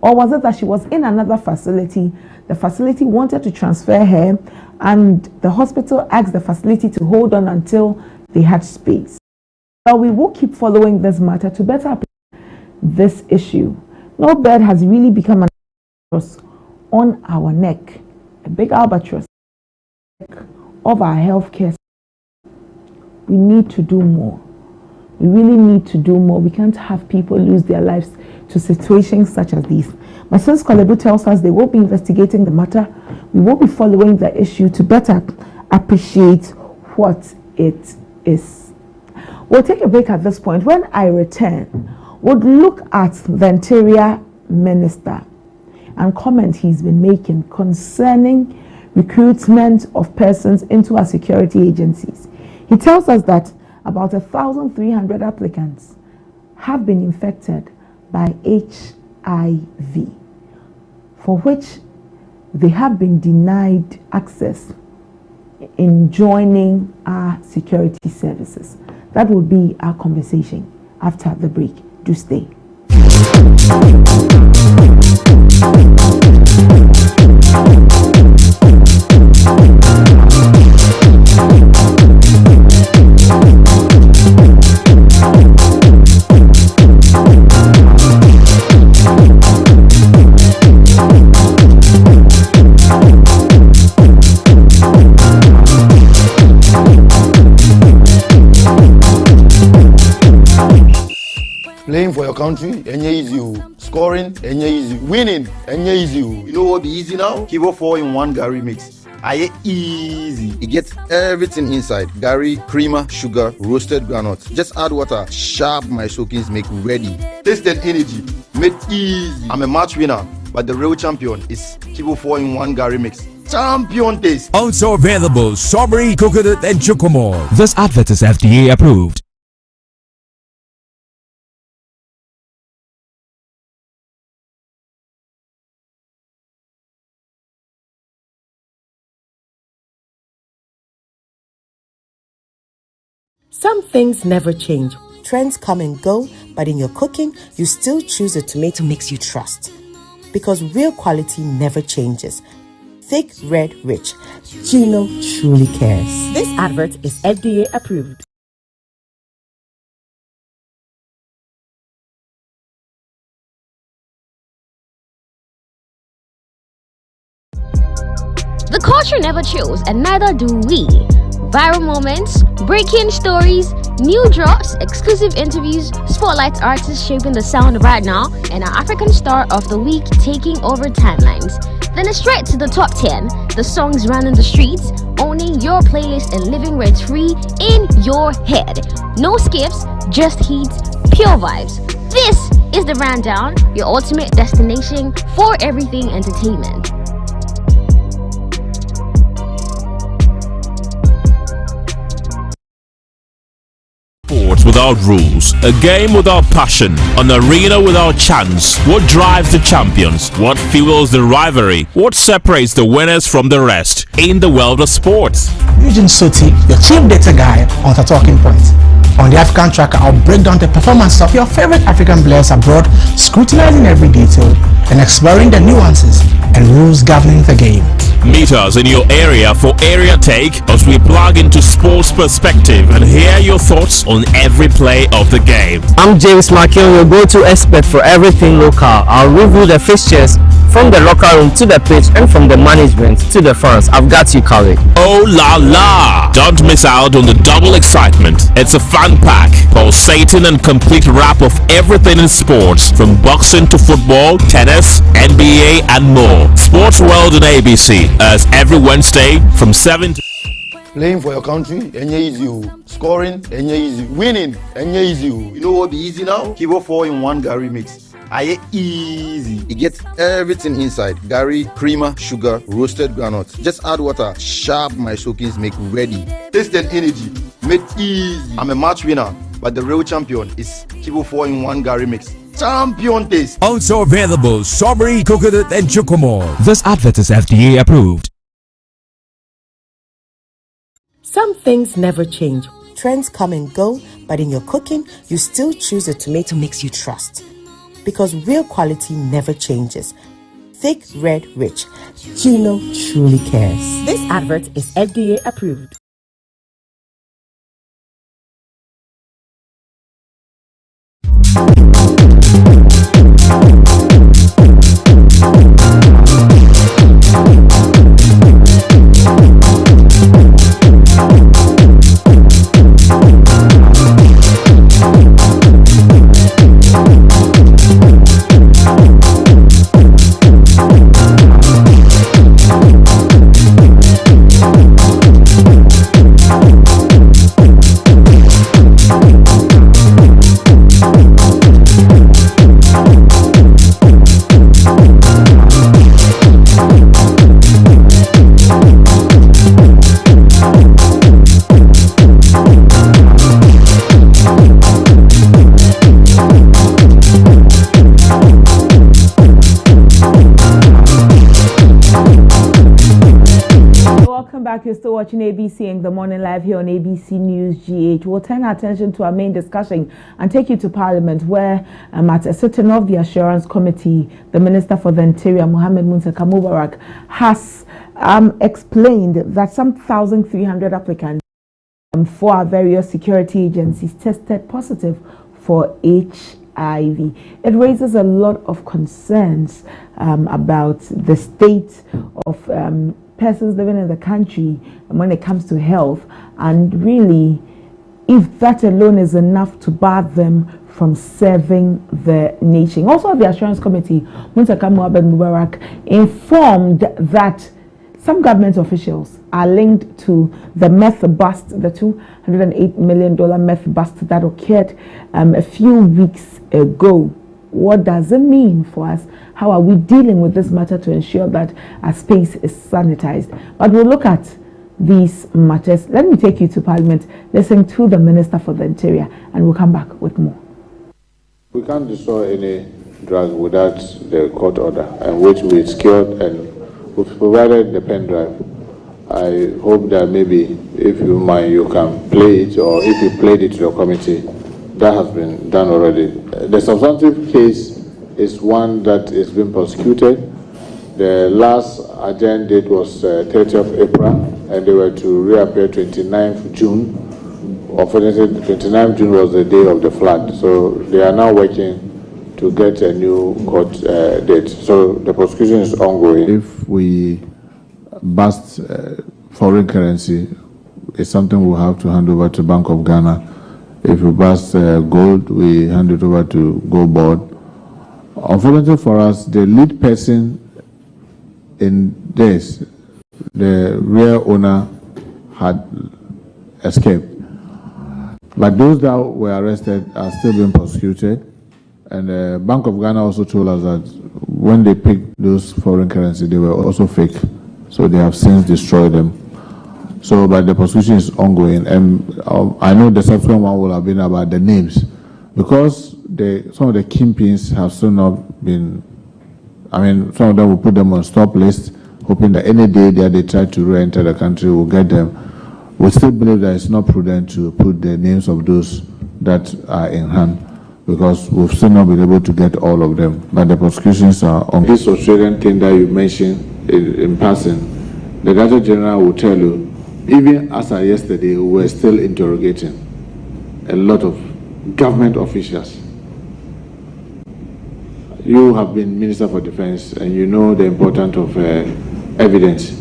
Or was it that she was in another facility, the facility wanted to transfer her, and the hospital asked the facility to hold on until they had space. Well, we will keep following this matter to better appreciate this issue. No bed has really become an albatross on our neck, a big albatross of our healthcare. We need to do more. We really need to do more. We can't have people lose their lives to situations such as these. But since Korle Bu tells us they will be investigating the matter, we will be following the issue to better appreciate what it is. We'll take a break at this point. When I return, would look at the Interior Minister and comment he's been making concerning recruitment of persons into our security agencies. He tells us that about 1,300 applicants have been infected by HIV, for which they have been denied access in joining our security services. That will be our conversation after the break. Do stay. Playing for your country, easy. Scoring, easy. Winning, easy. You know what be easy now? Kivo 4-in-1 Gary mix. Easy. It gets everything inside. Gary, creamer, sugar, roasted groundnuts. Just add water. Sharp my soakings make ready. Taste and energy. Made easy. I'm a match winner, but the real champion is Kivo 4-in-1 Gary mix. Champion taste. Also available strawberry, coconut, and chocomore. This advert is FDA approved. Some things never change. Trends come and go, but in your cooking, you still choose a tomato mix you trust. Because real quality never changes. Thick, red, rich. Gino truly cares. This advert is FDA approved. The culture never chills, and neither do we. Viral moments, breaking stories, new drops, exclusive interviews, spotlight artists shaping the sound right now, and our African star of the week taking over timelines. Then it's straight to the top 10, the songs running the streets, owning your playlist and living rent free in your head. No skips, just heat, pure vibes. This is the Rundown, your ultimate destination for everything entertainment. Sports without rules, a game without passion, an arena without chance. What drives the champions? What fuels the rivalry? What separates the winners from the rest in the world of sports? Eugene Soti, your chief data guy on the talking point. On the African Tracker, I'll break down the performance of your favorite African players abroad, scrutinizing every detail and exploring the nuances and rules governing the game. Meet us in your area for Area Take as we plug into sports perspective and hear your thoughts on every play of the game. I'm James Makion, your go-to expert for everything local. I'll review the fixtures from the locker room to the pitch and from the management to the fans. I've got you covered. Oh la la! Don't miss out on the double excitement. It's a fun pack, pulsating and complete wrap of everything in sports, from boxing to football, tennis, NBA and more. Sports World on ABC as every Wednesday from 7 to... Playing for your country, easy. Scoring, easy. Winning, easy. You know what be easy now? Kibo 4-in-1 Gary mix. Easy. It gets everything inside. Gary, creamer, sugar, roasted groundnuts. Just add water. Sharp my soakings make ready. Taste and energy. Made easy. I'm a match winner, but the real champion is Kibo 4-in-1 Gary mix. Champion taste. Also available strawberry, coconut and chocolate. This advert is FDA approved. Some things never change. Trends come and go, but in your cooking, you still choose a tomato mix you trust. Because real quality never changes. Thick, red, rich. Gino truly cares. This advert is FDA approved. You're still watching ABC in the morning live here on ABC News GH. We'll turn our attention to our main discussion and take you to Parliament, where at a sitting of the Assurance Committee, the Minister for the Interior, Mohammed Muntaka Mubarak, has explained that some 1,300 applicants for our various security agencies tested positive for HIV. It raises a lot of concerns about the state of persons living in the country when it comes to health, and really if that alone is enough to bar them from serving the nation. Also, the Assurance Committee, Muntaka Mubarak, informed that some government officials are linked to the meth bust, the $208 million meth bust that occurred a few weeks ago. What does it mean for us? How are we dealing with this matter to ensure that our space is sanitized? But we'll look at these matters. Let me take you to Parliament, listen to the Minister for the Interior, and we'll come back with more. We can't destroy any drug without the court order, and which we secured, and we've provided the pen drive. I hope that maybe if you mind, you can play it, or if you played it to your committee. That has been done already. The substantive case is one that is being prosecuted. The last adjourned date was 30th April, and they were to reappear 29th June. Unfortunately, 29th June was the day of the flood, so they are now working to get a new court date. So the prosecution is ongoing. If we bust foreign currency, it's something we'll have to hand over to Bank of Ghana. If we bust gold, we hand it over to Gold Board. Unfortunately for us, the lead person in this, the real owner, had escaped. But those that were arrested are still being prosecuted. And the Bank of Ghana also told us that when they picked those foreign currency, they were also fake. So they have since destroyed them. So, but the prosecution is ongoing. And I know the subsequent one will have been about the names. Because some of the kingpins have still not been, some of them will put them on stop list, hoping that any day that they try to re-enter the country, will get them. We still believe that it's not prudent to put the names of those that are in hand, because we've still not been able to get all of them. But the prosecutions are on. This Australian thing that you mentioned in passing, the Director General will tell you, even as of yesterday, we were still interrogating a lot of government officials. You have been Minister for Defense, and you know the importance of evidence.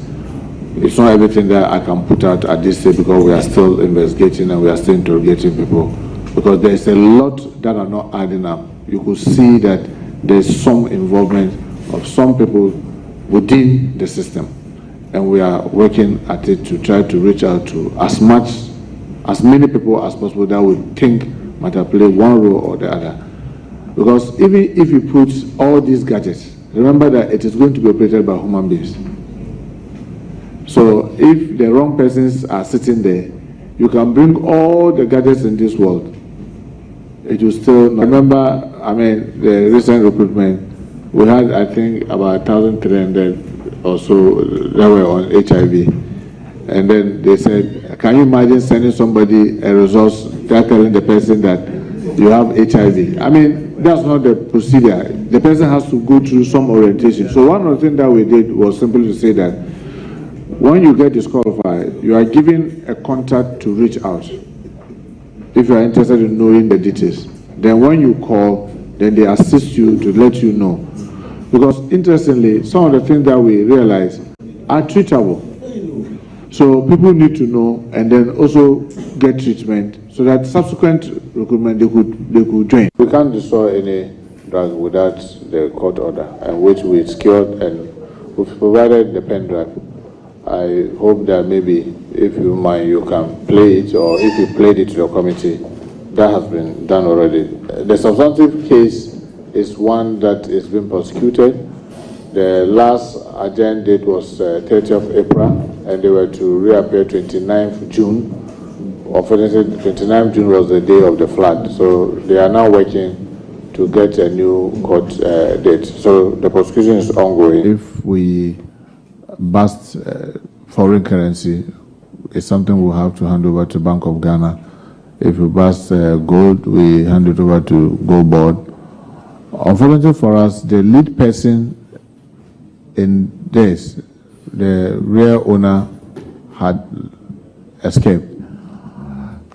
It's not everything that I can put out at this stage, because we are still investigating and we are still interrogating people. Because there's a lot that are not adding up. You could see that there's some involvement of some people within the system. And we are working at it to try to reach out to as many people as possible that would think might have played one role or the other. Because even if you put all these gadgets, remember that it is going to be operated by human beings. So if the wrong persons are sitting there, you can bring all the gadgets in this world. It will still not. Remember, the recent recruitment, we had, I think, about 1,300 or so that were on HIV. And then they said, can you imagine sending somebody a resource, telling the person that you have HIV? That's not the procedure. The person has to go through some orientation. So one of the things that we did was simply to say that when you get disqualified, you are given a contact to reach out if you are interested in knowing the details. Then when you call, then they assist you to let you know. Because interestingly, some of the things that we realize are treatable. So people need to know and then also get treatment so that subsequent recruitment they could join. We can't destroy any drug without the court order, and which we secured, and we've provided the pen drive. I hope that maybe if you mind, you can play it, or if you played it to your committee. That has been done already. The substantive case is one that is being prosecuted. The last adjourned date was 30th April, and they were to reappear 29th June. Unfortunately, 29th June was the day of the flood, so they are now working to get a new court date. So the prosecution is ongoing. If we bust foreign currency, it's something we'll have to hand over to Bank of Ghana. If we bust gold, we hand it over to Gold Board. Unfortunately for us, the lead person in this, the real owner, had escaped.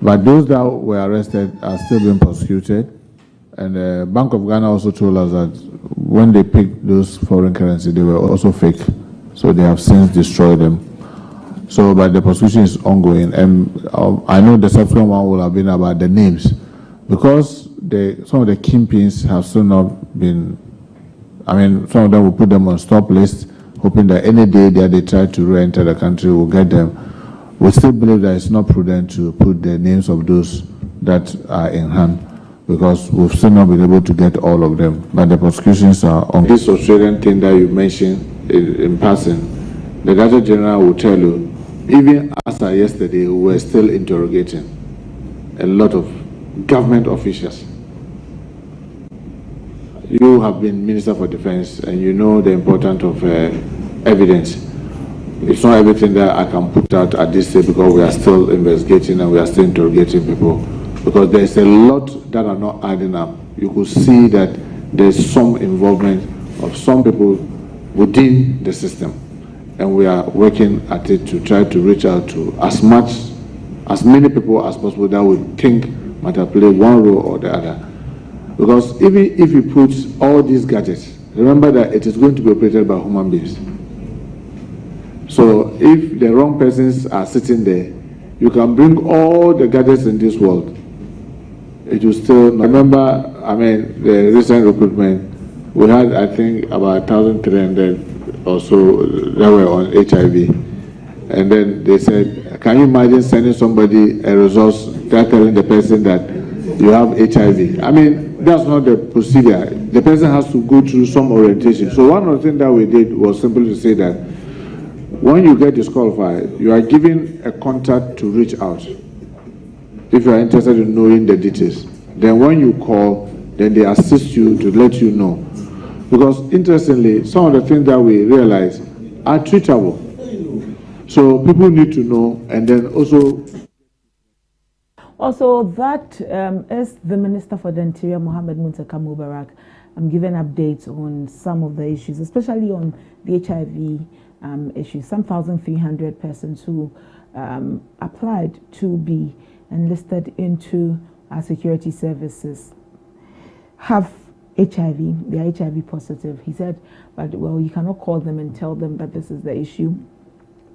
But those that were arrested are still being prosecuted. And the Bank of Ghana also told us that when they picked those foreign currency, they were also fake. So they have since destroyed them. So, but the prosecution is ongoing. And I know the subsequent one will have been about the names. Because some of the kingpins have still not been, some of them will put them on stop list, hoping that any day that they try to re-enter the country, will get them. We still believe that it's not prudent to put the names of those that are in hand, because we've still not been able to get all of them. But the prosecutions are on. This Australian thing that you mentioned in passing, the Director General will tell you, even as of yesterday, we were still interrogating a lot of government officials. You have been Minister for Defense, and you know the importance of evidence. it's not everything that I can put out at this stage because we are still investigating and we are still interrogating people. Because there's a lot that are not adding up. You could see that there's some involvement of some people within the system. And we are working at it to try to reach out to as many people as possible that would think might have played one role or the other. Because even if you put all these gadgets, remember that it is going to be operated by human beings. So if the wrong persons are sitting there, you can bring all the gadgets in this world. It will still not. Remember, I mean, the recent recruitment, we had, I think, about 1,300 or so that were on HIV. And then they said, can you imagine sending somebody a resource, telling the person that you have HIV? I mean, that's not the procedure. The person has to go through some orientation. So one of the things that we did was simply to say that when you get disqualified, you are given a contact to reach out if you are interested in knowing the details. Then when you call, then they assist you to let you know. Because interestingly, some of the things that we realize are treatable. So people need to know, and then also that is the Minister for the Interior, Mohammed Muntaka Mubarak. I'm giving updates on some of the issues, especially on the HIV issues. Some 1,300 persons who applied to be enlisted into our security services have HIV. They are HIV positive. He said, but well, you cannot call them and tell them that this is the issue.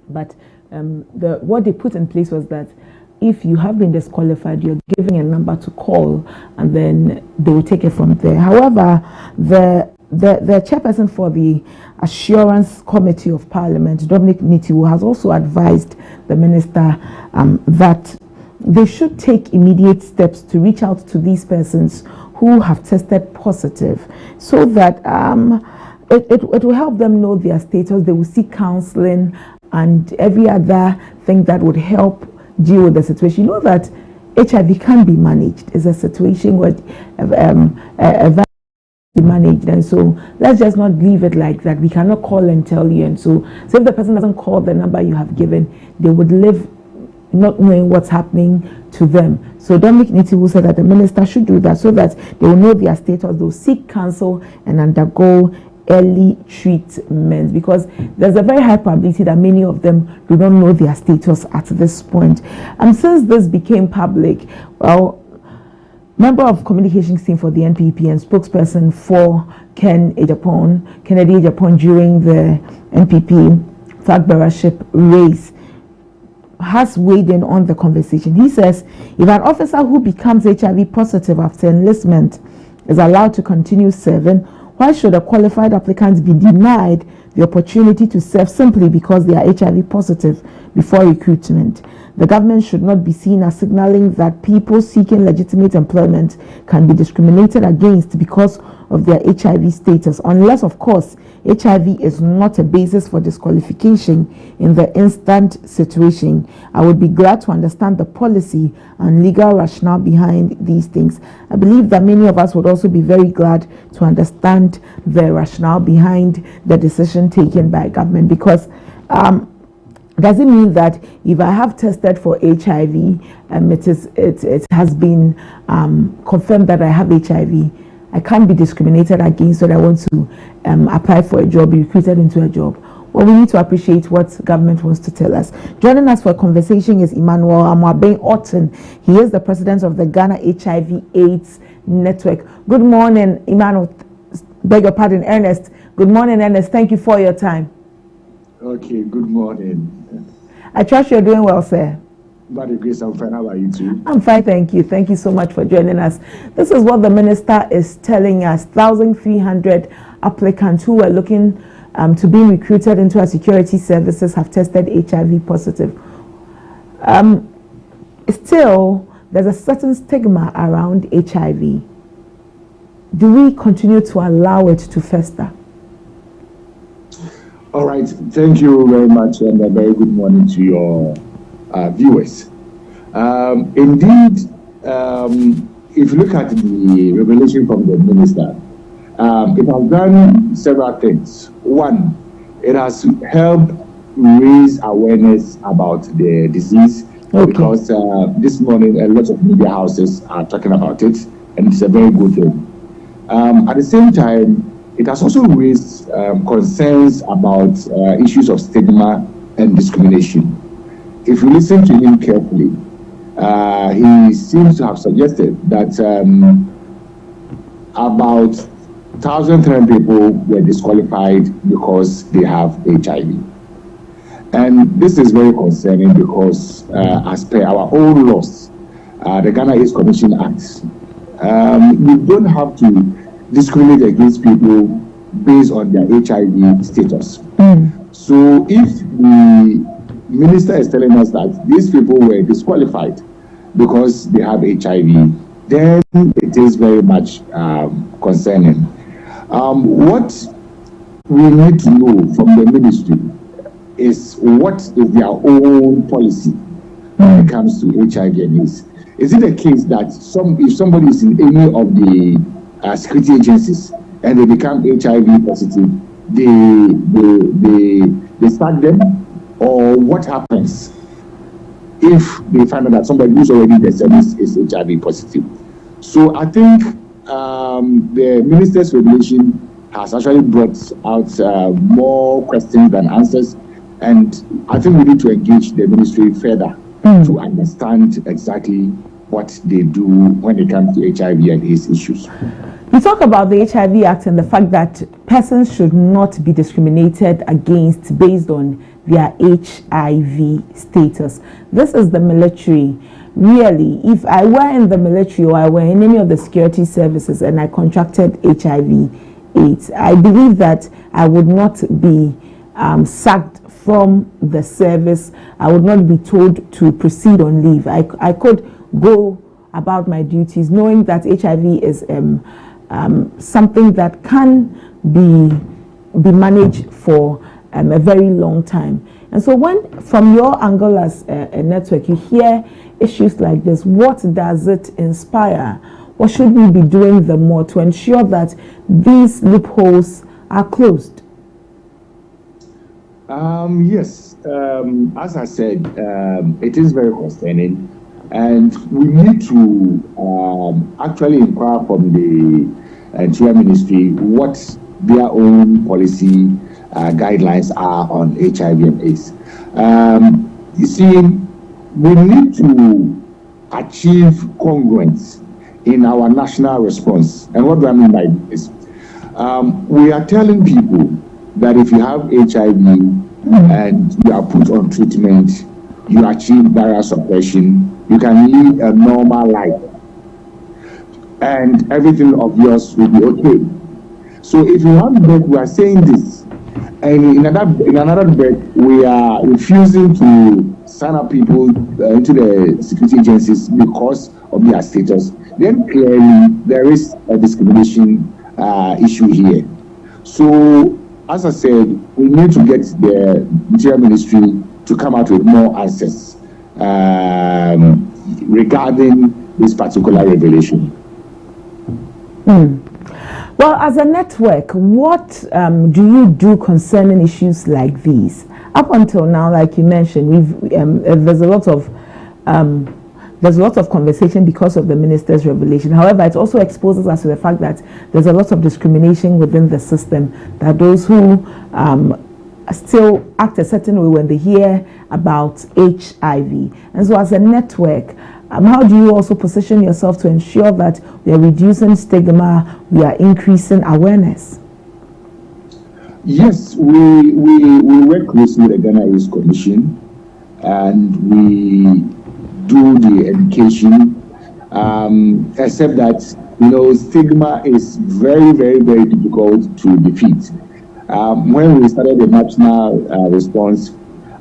But what they put in place was that if you have been disqualified, you're giving a number to call, and then they will take it from there. However, the chairperson for the Assurance Committee of Parliament, Dominic Nitiwu, has also advised the minister that they should take immediate steps to reach out to these persons who have tested positive, so that it will help them know their status. They will seek counseling and every other thing that would help deal with the situation. You know that HIV can be managed. It's a situation where be managed, and so let's just not leave it like that. We cannot call and tell you, and so if the person doesn't call the number you have given, they would live not knowing what's happening to them. So Dominic Nitiwu said that the minister should do that so that they will know their status, they'll seek counsel and undergo early treatment, because there's a very high probability that many of them do not know their status at this point. And since this became public, well, member of communications team for the NPP and spokesperson for Kennedy Ejapon during the NPP flag bearership race has weighed in on the conversation. He says if an officer who becomes HIV positive after enlistment is allowed to continue serving, why should a qualified applicant be denied the opportunity to serve simply because they are HIV positive before recruitment? The government should not be seen as signaling that people seeking legitimate employment can be discriminated against because of their HIV status, unless, of course, HIV is not a basis for disqualification in the instant situation. I would be glad to understand the policy and legal rationale behind these things. I believe that many of us would also be very glad to understand the rationale behind the decision taken by government, because does it mean that if I have tested for HIV, it has been confirmed that I have HIV, I can't be discriminated against when I want to apply for a job, be recruited into a job? Well, we need to appreciate what government wants to tell us. Joining us for a conversation is Emmanuel Amwaben-Orton. He is the president of the Ghana HIV/AIDS Network. Good morning, Emmanuel. Beg your pardon, Ernest. Good morning, Ernest. Thank you for your time. Okay, good morning. I trust you're doing well, sir. By the grace, I'm fine. How are you too? I'm fine, thank you. Thank you so much for joining us. This is what the minister is telling us. 1,300 applicants who were looking to be recruited into our security services have tested HIV positive. Still, there's a certain stigma around HIV. Do we continue to allow it to fester? All right. Thank you very much, and a very good morning to your viewers. Indeed, if you look at the revelation from the minister, it has done several things. One, it has helped raise awareness about the disease, because this morning a lot of media houses are talking about it, and it's a very good thing. At the same time, it has also raised concerns about issues of stigma and discrimination. If you listen to him carefully, he seems to have suggested that about 1,300 people were disqualified because they have HIV. And this is very concerning because as per our own laws, the Ghana AIDS Commission Act, you don't have to discriminate against people based on their HIV status. So if the minister is telling us that these people were disqualified because they have HIV, then it is very much concerning. What we need to know from the ministry is what is their own policy when it comes to HIV and AIDS. Is it a case that if somebody is in any of the security agencies and they become HIV positive, they sack them? Or what happens if they find out that somebody who's already in the service is HIV positive? So I think the minister's regulation has actually brought out more questions than answers, and I think we need to engage the ministry further to understand exactly what they do when it comes to HIV and AIDS issues. You talk about the HIV Act and the fact that persons should not be discriminated against based on their HIV status. This is the military. Really, if I were in the military or I were in any of the security services and I contracted HIV/AIDS, I believe that I would not be sacked from the service. I would not be told to proceed on leave. I could go about my duties knowing that HIV is something that can be managed for a very long time. And so when, from your angle as a network, you hear issues like this, what does it inspire? What should we be doing the more to ensure that these loopholes are closed? Yes, as I said, it is very concerning, and we need to actually inquire from the Interior Ministry what their own policy guidelines are on HIV and AIDS. You see, we need to achieve congruence in our national response. And what do I mean by this? We are telling people that if you have HIV and you are put on treatment, you achieve viral suppression, you can lead a normal life, and everything of yours will be okay. So if you want break, we are saying this, and in another break, we are refusing to sign up people into the security agencies because of their status. Then clearly there is a discrimination issue here. So as I said, we need to get the Interior Ministry to come out with more answers regarding this particular revelation. Well, as a network, what do you do concerning issues like these? Up until now, like you mentioned, there's a lot of conversation because of the minister's revelation. However, it also exposes us to the fact that there's a lot of discrimination within the system, that those who still act a certain way when they hear about HIV. And so as a network, how do you also position yourself to ensure that we are reducing stigma, we are increasing awareness? Yes, we work closely with the Ghana AIDS Commission, and we do the education, except that, stigma is very, very, very difficult to defeat. When we started the national response,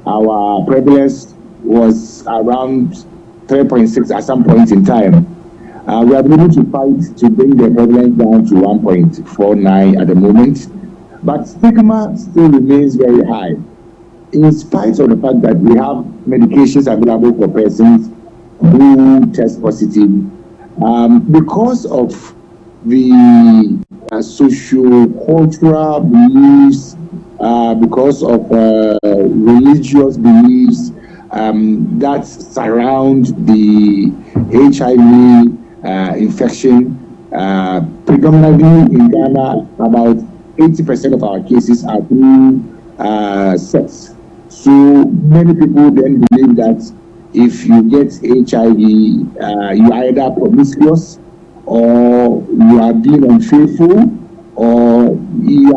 our prevalence was around 3.6 at some point in time. We have been able to fight to bring the prevalence down to 1.49 at the moment, but stigma still remains very high, in spite of the fact that we have medications available for persons who test positive. Because of the socio-cultural beliefs, because of religious beliefs that surround the HIV infection. Predominantly in Ghana, about 80% of our cases are through sex. So many people then believe that if you get HIV, you are either promiscuous, or you are being unfaithful, or you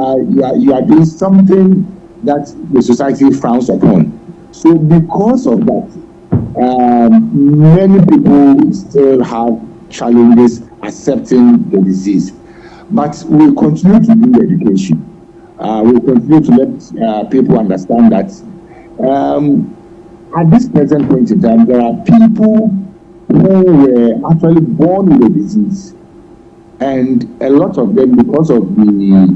are doing something that the society frowns upon. So because of that, many people still have challenges accepting the disease. But we'll continue to do education. We'll continue to let people understand that at this present point in time, there are people who were actually born with the disease, and a lot of them, because of the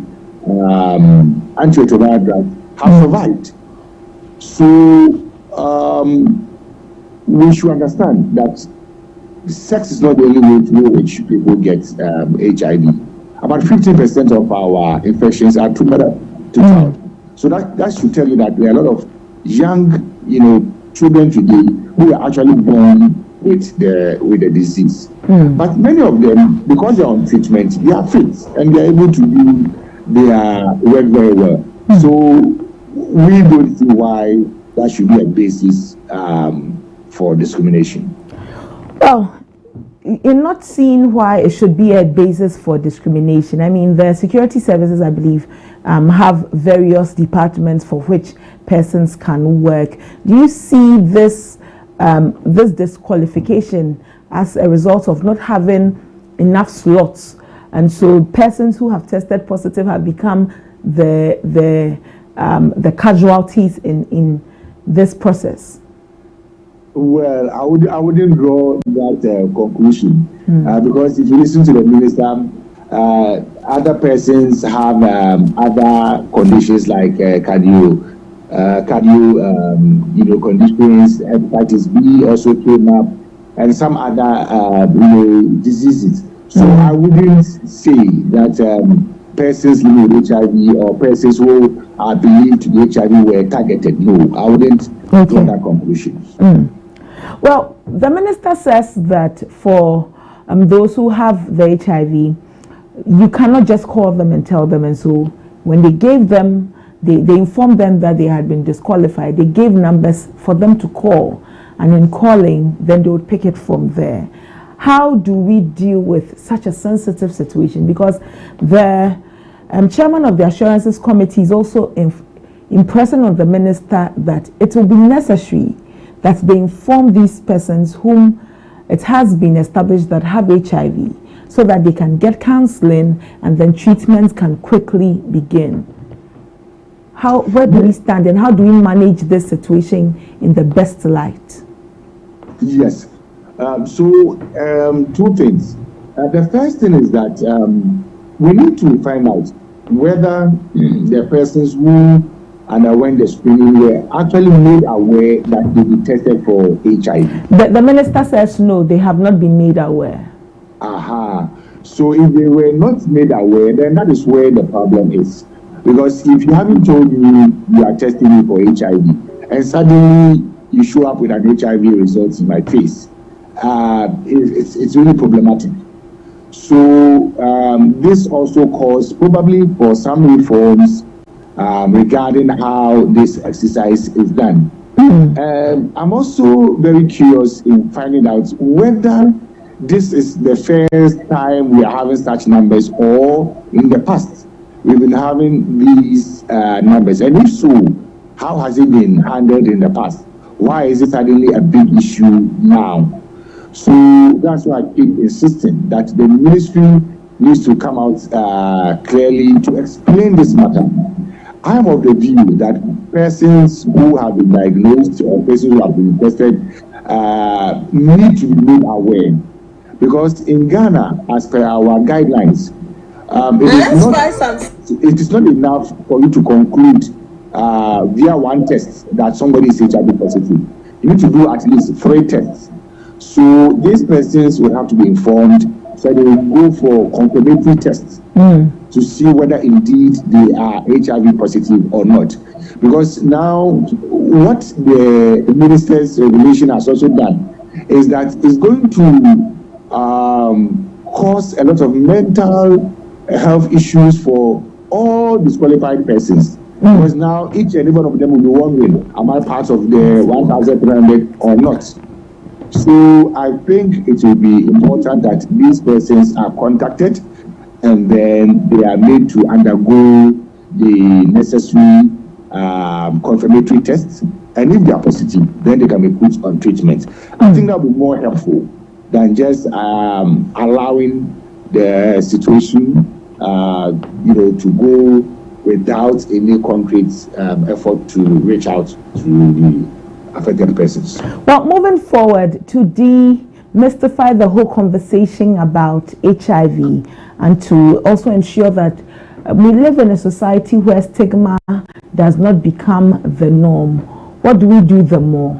antiretroviral drugs, have survived. So we should understand that sex is not the only way through which people get HIV. About 15% of our infections are through mother to child. So that should tell you that there are a lot of young, children today who are actually born with the disease. But many of them, because they're on treatment, they are fit and they're able to do their work very well. So we don't see why that should be a basis for discrimination. Well, in not seeing why it should be a basis for discrimination, I mean, the security services, I believe, have various departments for which persons can work. Do you see this this disqualification as a result of not having enough slots, and so persons who have tested positive have become the casualties in this process? Well, I wouldn't draw that conclusion because if you listen to the minister, other persons have other conditions like cardio conditions. Hepatitis B also came up, and some other diseases. So I wouldn't say that persons living with HIV or persons who are believed to be HIV were targeted. No, I wouldn't draw that conclusion. Well, the minister says that for those who have the HIV, you cannot just call them and tell them. And so when they gave them, they informed them that they had been disqualified. They gave numbers for them to call, and in calling, then they would pick it from there. How do we deal with such a sensitive situation? Because the chairman of the Assurances Committee is also impressing on the minister that it will be necessary that they inform these persons whom it has been established that have HIV, so that they can get counseling and then treatments can quickly begin. Where do we stand, and how do we manage this situation in the best light? Yes. Two things. The first thing is that we need to find out whether the persons who underwent the screening were actually made aware that they be tested for HIV. The minister says no, they have not been made aware. So if they were not made aware, then that is where the problem is. Because if you haven't told me you are testing me for HIV, and suddenly you show up with an HIV result in my face, it's really problematic. So this also calls probably for some reforms regarding how this exercise is done. I'm also very curious in finding out whether this is the first time we are having such numbers, or in the past we've been having these numbers, and if so, how has it been handled in the past? Why is it suddenly a big issue now? So that's why I keep insisting that the ministry needs to come out clearly to explain this matter. I am of the view that persons who have been diagnosed or persons who have been tested need to be made aware, because in Ghana, as per our guidelines, it is not enough for you to conclude via one test that somebody is HIV positive. You need to do at least 3 tests. So these persons will have to be informed So they go for confirmatory tests to see whether indeed they are HIV positive or not. Because now what the minister's regulation has also done is that it's going to cause a lot of mental health issues for all disqualified persons. Because now each and every one of them will be wondering, am I part of the 1,300 or not? So I think it will be important that these persons are contacted and then they are made to undergo the necessary confirmatory tests. And if they are positive, then they can be put on treatment. I think that will be more helpful than just allowing the situation, to go without any concrete effort to reach out to the affected persons. Well, moving forward to demystify the whole conversation about HIV and to also ensure that we live in a society where stigma does not become the norm. What do we do the more?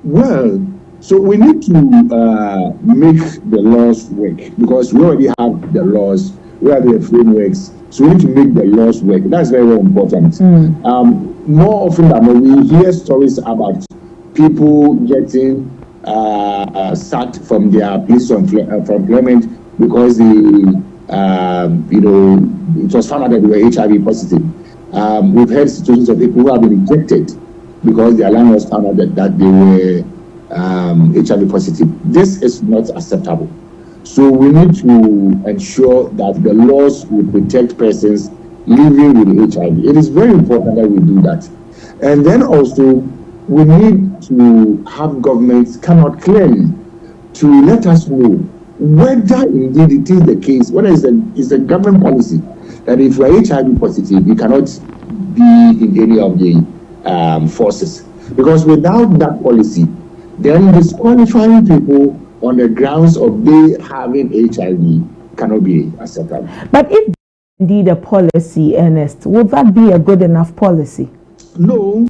Well, so we need to make the laws work, because we already have the laws, we have the frameworks, so we need to make the laws work. That's very, very important. More often than not, we hear stories about people getting sacked from their place of employment because they, it was found out that they were HIV positive. We've heard situations of people who have been rejected because their line was found out that they were HIV positive. This is not acceptable. So we need to ensure that the laws will protect persons living with HIV. It is very important that we do that. And then also, we need to have governments come out clearly to let us know whether indeed it is the case, whether it's a government policy that if you are HIV positive, you cannot be in any of the forces. Because without that policy, then disqualifying people on the grounds of they having HIV cannot be acceptable. But if indeed a policy, Ernest, would that be a good enough policy? No,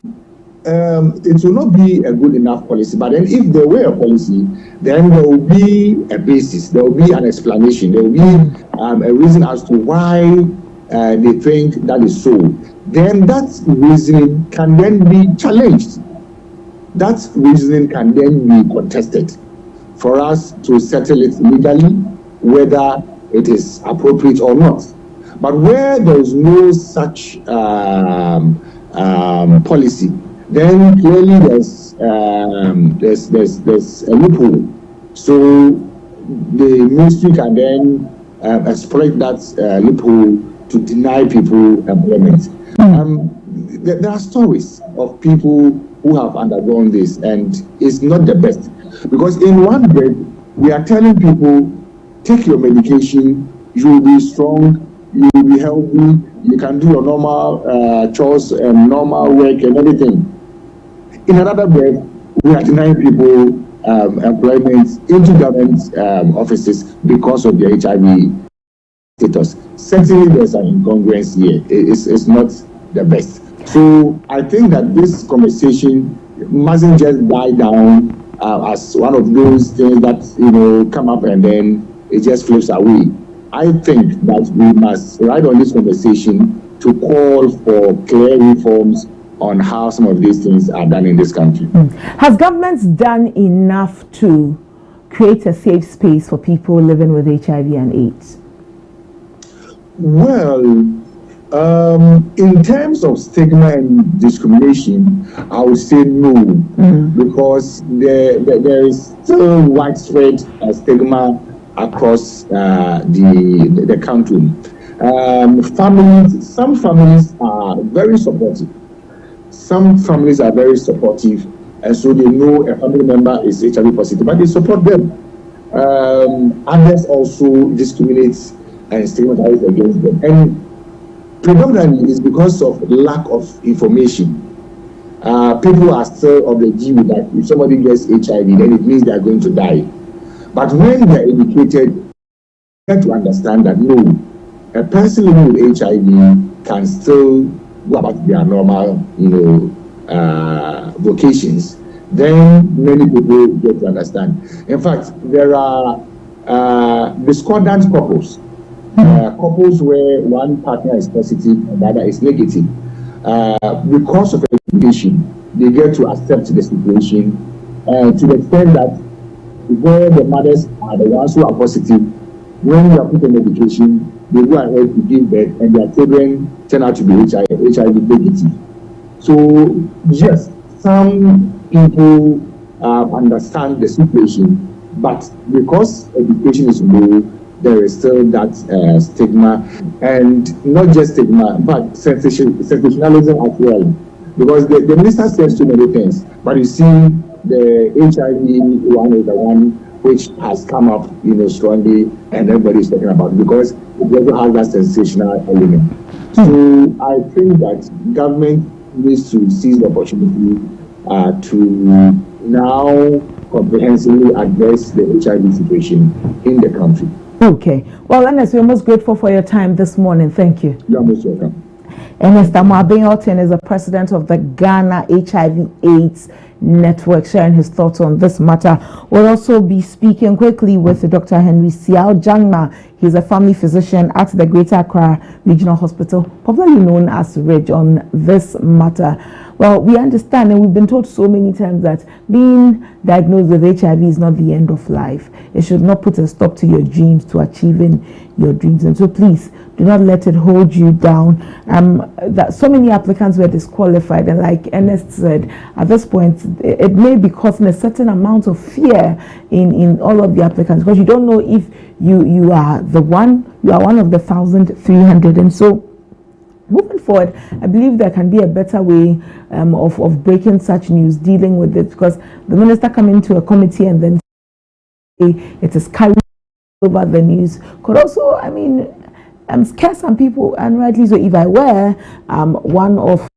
it will not be a good enough policy. But then if there were a policy, then there will be a basis, there will be an explanation, there will be a reason as to why they think that is so. Then that reasoning can then be challenged. That reasoning can then be contested for us to settle it legally, whether it is appropriate or not. But where there is no such policy, then clearly there's a loophole. So the ministry can then exploit that loophole to deny people employment. There are stories of people who have undergone this, and it's not the best. Because in one breath, we are telling people, take your medication, you will be strong, you will be healthy, you can do your normal chores and normal work and everything. In another breath, we are denying people employment into government offices because of their HIV status. Certainly, there's an incongruence here. It's not the best. So I think that this conversation mustn't just die down as one of those things that come up and then it just flips away. I think that we must ride on this conversation to call for clear reforms on how some of these things are done in this country. Has government done enough to create a safe space for people living with HIV and AIDS? Well, in terms of stigma and discrimination, I would say no, because there is still widespread stigma across the country. Some families are very supportive. Some families are very supportive, and so they know a family member is HIV positive, but they support them. Others also discriminate and stigmatize against them. And predominantly it's because of lack of information. People are still of the view that if somebody gets HIV, then it means they are going to die. But when they are educated, they have to understand that no, a person living with HIV can still go about their normal, vocations. Then many people get to understand. In fact, there are discordant couples, couples where one partner is positive and the other is negative, because of education, they get to accept the situation to the extent that where the mothers are the ones who are positive, when you are put on medication, they go ahead to give birth and their children turn out to be HIV negative. So yes, some people understand the situation, but because education is low, there is still that stigma, and not just stigma, but sensationalism as well. Because the minister says so many things, but you see, the HIV one is the one which has come up, strongly, and everybody is talking about it because it also has that sensational element. So I think that government needs to seize the opportunity to now comprehensively address the HIV situation in the country. Okay. Well, Ernest, we're most grateful for your time this morning. Thank you. You are most welcome. Ernest Amoabenyoten is the president of the Ghana HIV/AIDS Network, sharing his thoughts on this matter. We'll also be speaking quickly with Dr. Henry Siao Jangma. He's a family physician at the Greater Accra Regional Hospital, popularly known as RIDGE, on this matter. Well, we understand, and we've been told so many times that being diagnosed with HIV is not the end of life. It should not put a stop to your dreams, to achieving your dreams. And so please, do not let it hold you down. That so many applicants were disqualified, and like Ernest said, at this point, it may be causing a certain amount of fear in all of the applicants, because you don't know if you are one of the 1,300. And so moving forward, I believe there can be a better way of breaking such news, dealing with it, because the minister coming to a committee and then say it is carried over the news could also, scare some people, and rightly so. If I were one of,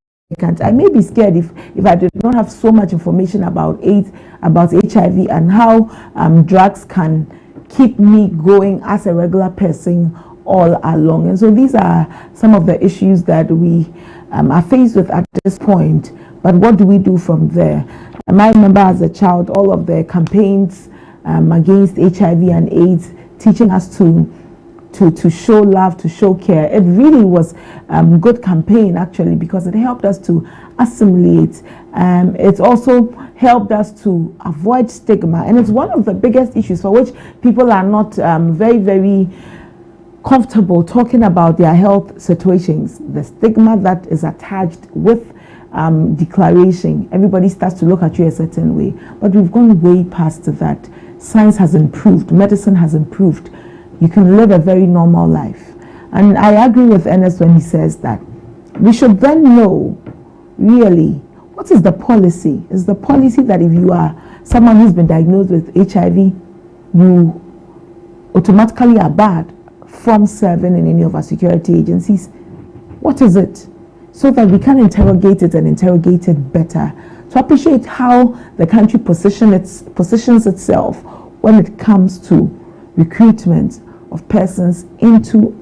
I may be scared if I did not have so much information about AIDS, about HIV, and how drugs can keep me going as a regular person all along. And so these are some of the issues that we are faced with at this point. But what do we do from there? I remember as a child all of the campaigns against HIV and AIDS, teaching us to show love, to show care. It really was good campaign, actually, because it helped us to assimilate. It also helped us to avoid stigma, and it's one of the biggest issues for which people are not very, very comfortable talking about their health situations. The stigma that is attached with declaration. Everybody starts to look at you a certain way, but we've gone way past that. Science has improved, medicine has improved. You can live a very normal life. And I agree with Ernest when he says that we should then know really what is the policy. Is the policy that if you are someone who's been diagnosed with HIV, you automatically are barred from serving in any of our security agencies? What is it? So that we can interrogate it and interrogate it better, to appreciate how the country positions itself when it comes to recruitment of persons into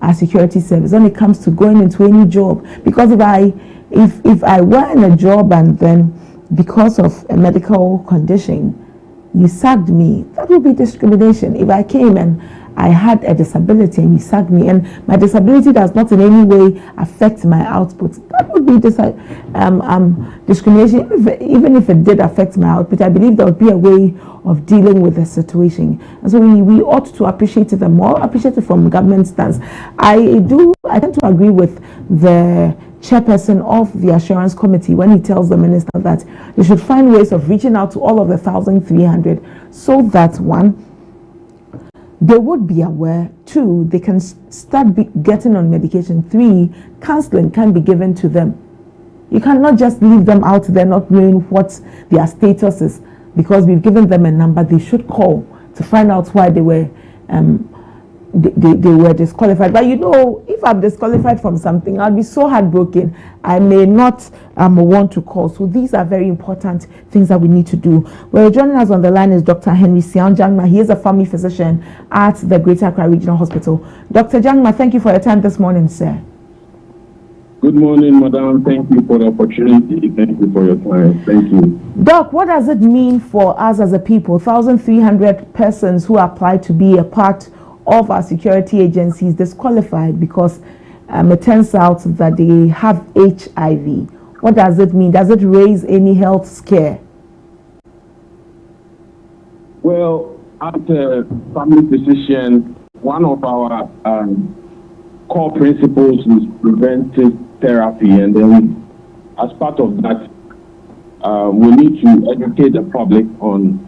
our security service, when it comes to going into any job. Because if I were in a job and then because of a medical condition you sacked me, that would be discrimination. If I came and I had a disability and you sacked me, and my disability does not in any way affect my output, that would be discrimination. Even if it did affect my output, I believe there would be a way of dealing with the situation. And so we ought to appreciate it, and more appreciate it from government stance. I tend to agree with the chairperson of the assurance committee when he tells the minister that they should find ways of reaching out to all of the 1,300, so that one, they would be aware. 2, they can start getting on medication. 3, counseling can be given to them. You cannot just leave them out there not knowing what their status is, because we've given them a number they should call to find out why they were disqualified. But if I'm disqualified from something, I'll be so heartbroken. I may not want to call. So these are very important things that we need to do. Well, joining us on the line is Dr. Henry Siao Jangma. He is a family physician at the Greater Accra Regional Hospital. Dr. Jangma, thank you for your time this morning, sir. Good Good morning, madam. Thank you for the opportunity. Thank you for your time. Thank you. Doc, what does it mean for us as a people, 1,300 persons who apply to be a part of our security agencies disqualified because it turns out that they have HIV? What does it mean? Does it raise any health scare? Well, as a family physician, one of our core principles is preventive therapy, and then as part of that, we need to educate the public on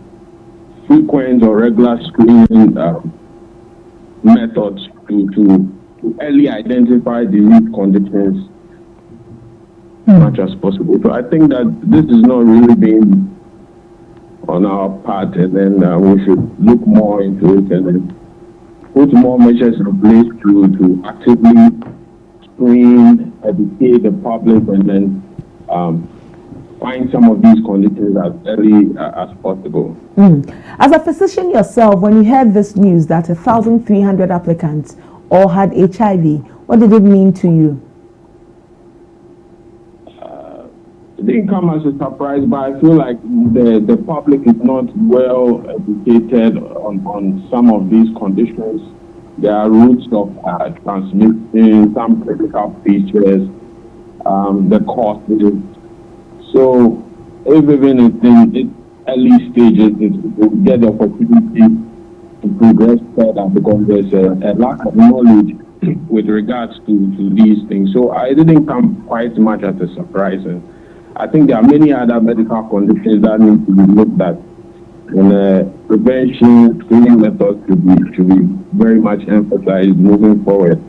frequent or regular screening methods to early identify disease conditions as much as possible. So I think that this is not really being on our part, and then we should look more into it and then put more measures in place to actively screen, educate the public, and then find some of these conditions as early as possible. As a physician yourself, when you heard this news that 1,300 applicants all had HIV, what did it mean to you? It didn't come as a surprise, but I feel like the public is not well educated on some of these conditions. There are routes of transmission, some critical features, the causes. So if even in its early stages, it will get the opportunity to progress further because there's a lack of knowledge with regards to these things. So I didn't come quite much as a surprise. And I think there are many other medical conditions that need to be looked at, and prevention, screening methods should be very much emphasized moving forward.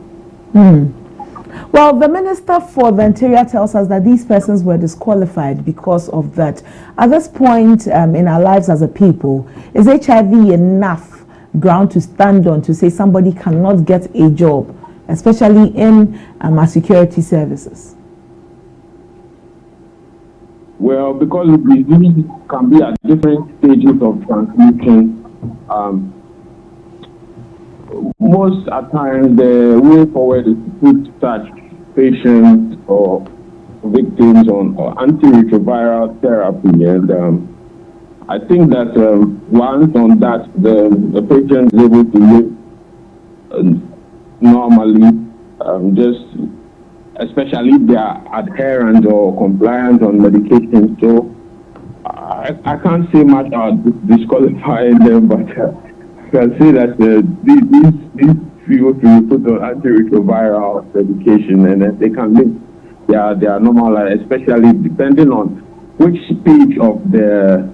Well, the Minister for the Interior tells us that these persons were disqualified because of that. At this point in our lives as a people, is HIV enough ground to stand on to say somebody cannot get a job, especially in our security services? Well, because disease can be at different stages of transmission, most at times the way forward is to put such patients or victims on antiretroviral therapy, and I think that once on that, the patient is able to live normally, just especially if they are adherent or compliant on medication. So I can't say much about disqualifying them, but I can say that these people to put on antiretroviral medication, and then they can live their normal life, especially depending on which stage of the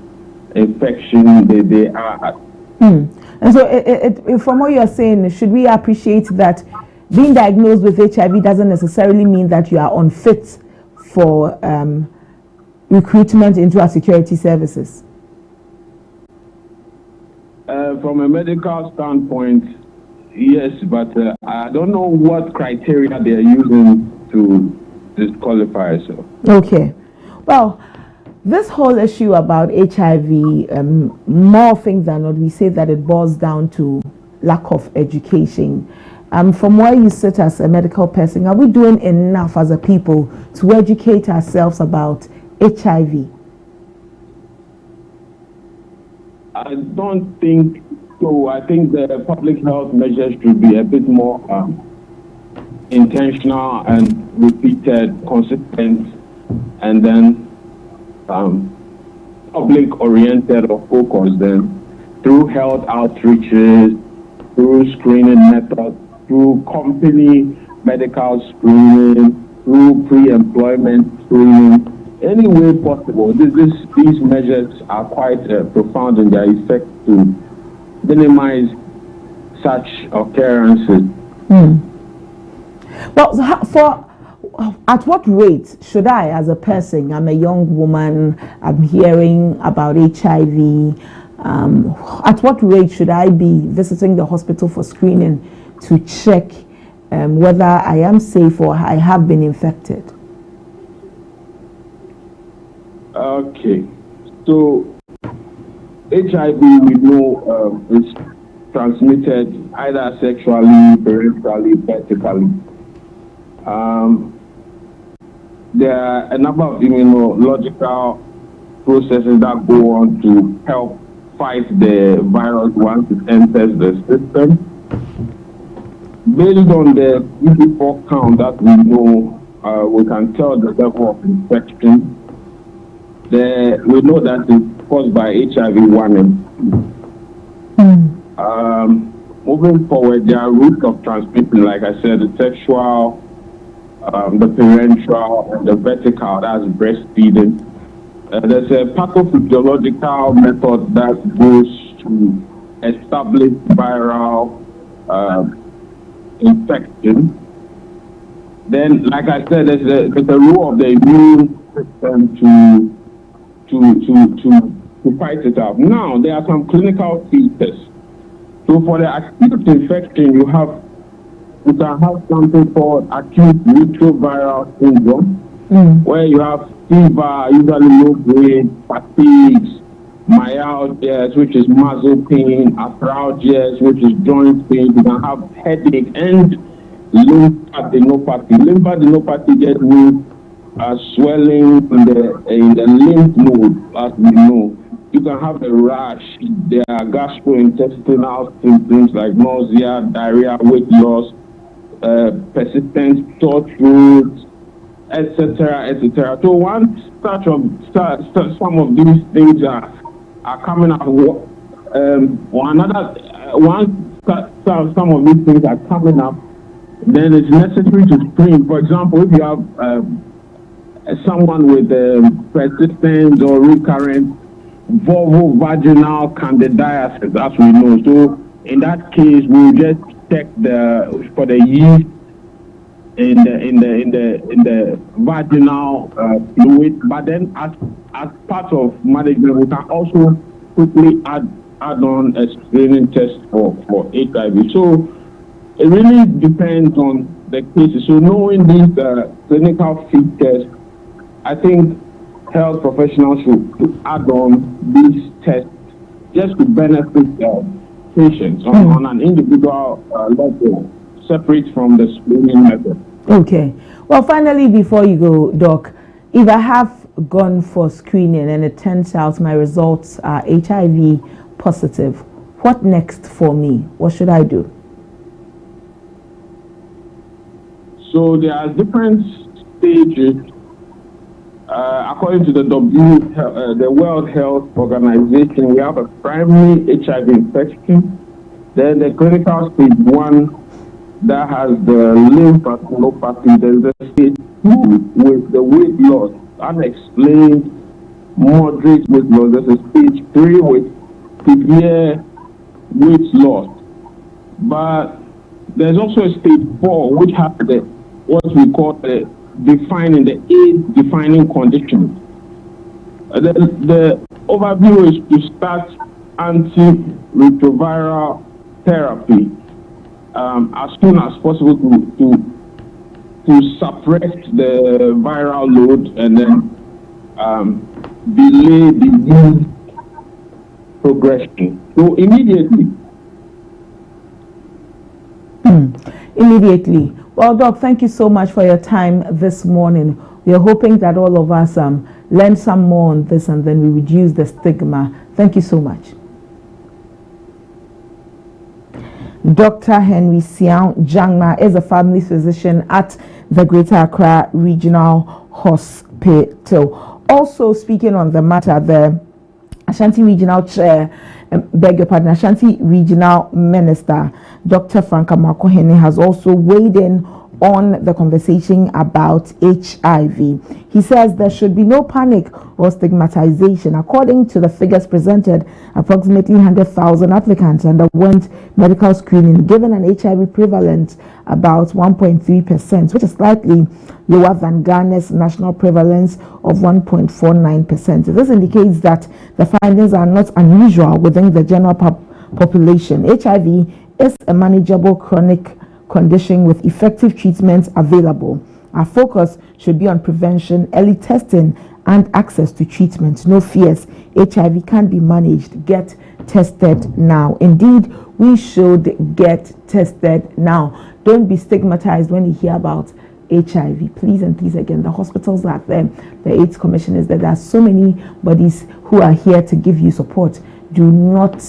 infection they are at. And so from what you're saying, should we appreciate that being diagnosed with HIV doesn't necessarily mean that you are unfit for recruitment into our security services? From a medical standpoint, yes, but I don't know what criteria they are using to disqualify. So. Okay. Well, this whole issue about HIV, more often than not, we say that it boils down to lack of education. From where you sit as a medical person, are we doing enough as a people to educate ourselves about HIV? I don't think so. I think the public health measures should be a bit more intentional and repeated, consistent, and then public-oriented or focused. Then through health outreaches, through screening methods, through company medical screening, through pre-employment screening, any way possible. These measures are quite profound in their effect to minimize such occurrences. Well, at what rate should I, as a person, I'm a young woman, I'm hearing about HIV, at what rate should I be visiting the hospital for screening to check whether I am safe or I have been infected? Okay, so HIV, we know, is transmitted either sexually, parenterally, vertically. there are a number of immunological processes that go on to help fight the virus once it enters the system. Based on the CD4 count that we know, we can tell the level of infection. We know that it's caused by HIV-1 and 2. Moving forward, there are routes of transmission, like I said, the sexual, the parenteral, and the vertical, that's breastfeeding. There's a pathophysiological method that goes to establish viral infection. Then, like I said, there's a role of the immune system to fight it out. Now, there are some clinical features. So for the acute infection, you can have something called acute retroviral syndrome, where you have fever, usually low grade, fatigues, myalgias, which is muscle pain, arthralgias, which is joint pain. You can have headache and lymphadenopathy. Lymphadenopathy just means swelling in the lymph node, as we know. You can have a rash. There are gastrointestinal symptoms like nausea, diarrhea, weight loss, persistent sore throat, etc., etc. So once some of these things are coming up, some of these things are coming up, then it's necessary to screen. For example, if you have someone with persistent or recurrent vulvovaginal candidiasis, as we know. So in that case, we'll just check for the yeast in the vaginal fluid. But then, as part of management, we can also quickly add on a screening test for HIV. So it really depends on the cases. So knowing these clinical features, I think health professionals should add on these tests just to benefit patients on an individual level, separate from the screening method. Okay. Well, finally, before you go, Doc, if I have gone for screening and it turns out my results are HIV positive, what next for me? What should I do? So there are different stages. According to the World Health Organization, we have a primary HIV infection, then the clinical stage 1 that has the lymphadenopathy, there's the stage 2 with the weight loss, unexplained moderate weight loss, there's a stage 3 with severe weight loss. But there's also a stage 4 which has what we call the age-defining condition. The overview is to start antiretroviral therapy as soon as possible to suppress the viral load and then delay the disease progression. So immediately. Immediately. Well, Doc, thank you so much for your time this morning. We are hoping that all of us learn some more on this and then we reduce the stigma. Thank you so much. Dr. Henry Sian Jangma is a family physician at the Greater Accra Regional Hospital. Also speaking on the matter, the Ashanti Regional Chair, Ashanti Regional Minister, Dr. Franka Makohene, has also weighed in on the conversation about HIV. He says there should be no panic or stigmatization. According to the figures presented, approximately 100,000 applicants underwent medical screening, given an HIV prevalence about 1.3%, which is slightly lower than Ghana's national prevalence of 1.49%. This indicates that the findings are not unusual within the general population. HIV is a manageable chronic condition with effective treatments available. Our focus should be on prevention, early testing, and access to treatment. No fears. HIV can be managed. Get tested now. Indeed, we should get tested now. Don't be stigmatized when you hear about HIV. Please and please again, the hospitals are there, the AIDS Commission is there. There are so many bodies who are here to give you support. Do not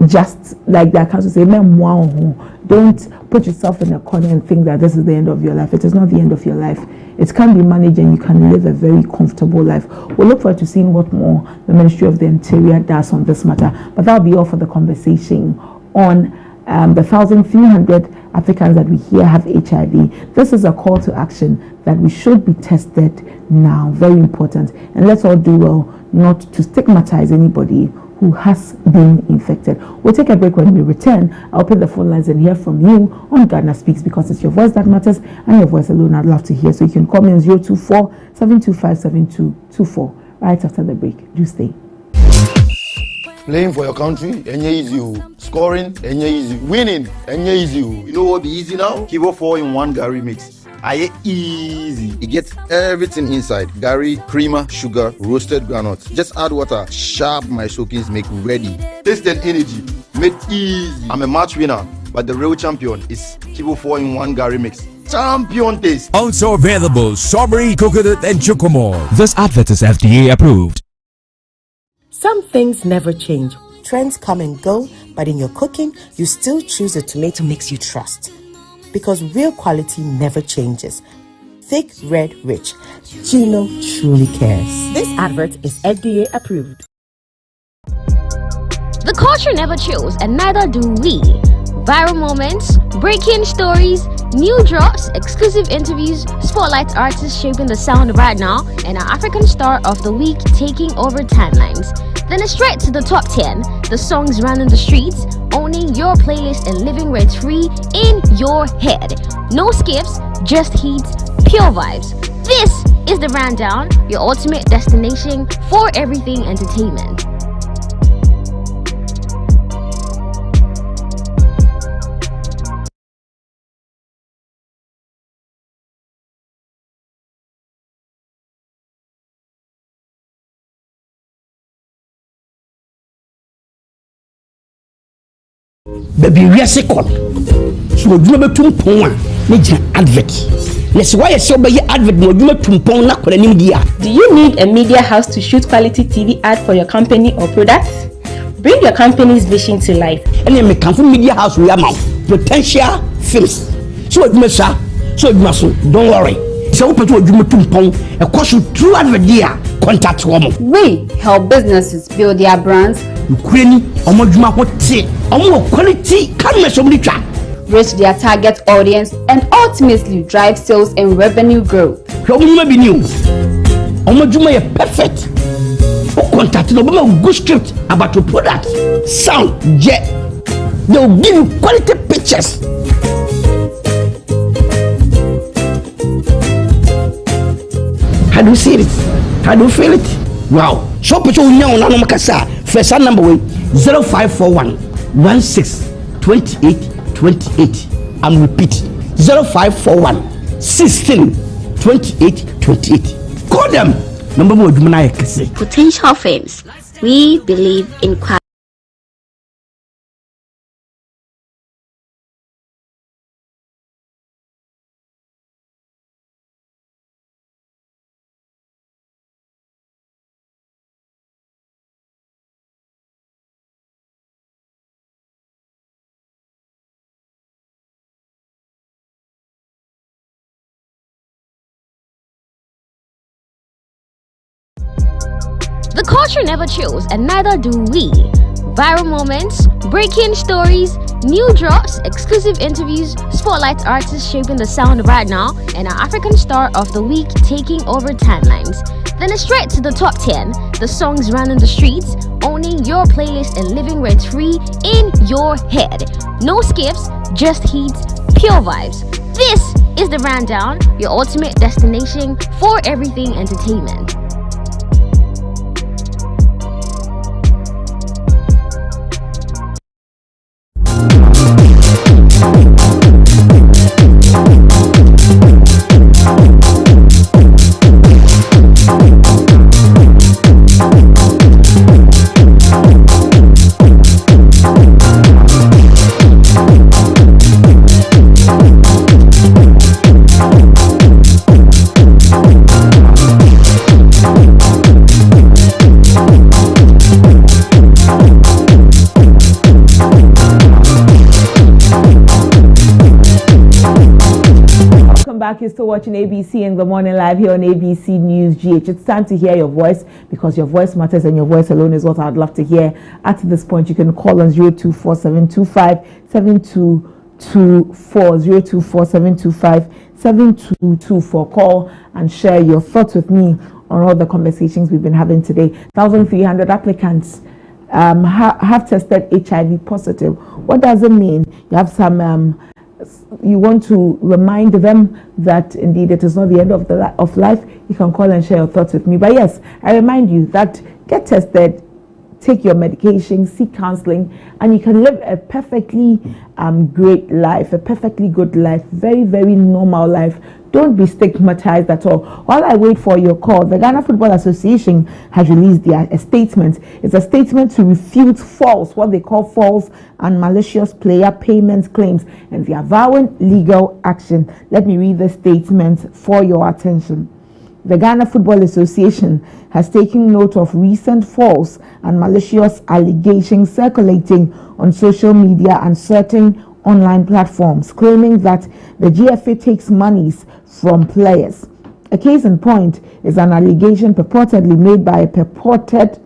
just like that council say, don't put yourself in a corner and think that this is the end of your life. It is not the end of your life. It can be managed and you can live a very comfortable life. We'll look forward to seeing what more the Ministry of the Interior does on this matter. But that'll be all for the conversation on the 1,300 Africans that we hear have HIV. This is a call to action that we should be tested now. Very important. And let's all do well not to stigmatize anybody who has been infected. We'll take a break. When we return, I'll open the phone lines and hear from you on Ghana Speaks, because it's your voice that matters and your voice alone I'd love to hear. So you can call me on 024-725-7224 right after the break. Do stay. Playing for your country, easy. Scoring, easy. Winning, easy. You know what be easy now? Kivo 4-in-1 Gary mix. Easy. It gets everything inside. Gary, creamer, sugar, roasted groundnuts. Just add water. Sharp my soakings make ready. Taste and energy. Made easy. I'm a match winner, but the real champion is Kivo 4-in-1 Gary mix. Champion taste. Also available strawberry, coconut and chocomore. This advert is FDA approved. Some things never change. Trends come and go, but in your cooking, you still choose a tomato mix you trust. Because real quality never changes. Thick, red, rich. Gino truly cares. This advert is FDA approved. The culture never chills, and neither do we. Viral moments, breaking stories, new drops, exclusive interviews, spotlight artists shaping the sound right now, and our African Star of the Week taking over timelines. Then it's straight to the top 10, the songs running the streets, owning your playlist and living where it's free in your head. No skips, just heat, pure vibes. This is the Rundown, your ultimate destination for everything entertainment. Baby, we are second. So you know betum pon a na advert. Let's why you say be advert no you betum pon na kwara nim dia. Do you need a media house to shoot quality TV ad for your company or product? Bring your company's vision to life. And me come from media house we am potential films. So you must so you must don't worry. So you betum pon e cost you through advert dia contact woman. We help businesses build their brands. Quality reach their target audience and ultimately drive sales and revenue growth. Perfect. Contact good script about your product, sound, jet. They'll give you quality pictures. How do you see it? How do you feel it? Wow. So put your young on Makasa. First number 0541 16 28 28. I'm repeating 0541 16 28 28. Call them. Number one, Potential Films. We believe in quality. The culture never chills, and neither do we. Viral moments, breaking stories, new drops, exclusive interviews, spotlight artists shaping the sound right now, and our African Star of the Week taking over timelines. Then it's straight to the top 10, the songs running the streets, owning your playlist and living where it's free in your head. No skips, just heat, pure vibes. This is the Rundown, your ultimate destination for everything entertainment. back. You're still watching ABC in the morning live here on ABC News GH. It's time to hear your voice because your voice matters and your voice alone is what I'd love to hear. At this point, you can call on 0247257224, 0247257224. Call and share your thoughts with me on all the conversations we've been having today. 1,300 applicants have tested HIV positive. What does it mean? You have some you want to remind them that indeed it is not the end of life. You can call and share your thoughts with me. But yes, I remind you that get tested, take your medication, seek counseling, and you can live a perfectly great life, a perfectly good life, very, very normal life. Don't be stigmatized at all. While I wait for your call, the Ghana Football Association has released a statement. It's a statement to refute what they call false and malicious player payment claims, and they are vowing legal action. Let me read the statement for your attention. The Ghana Football Association has taken note of recent false and malicious allegations circulating on social media and certain online platforms, claiming that the GFA takes monies from players. A case in point is an allegation purportedly made by a purported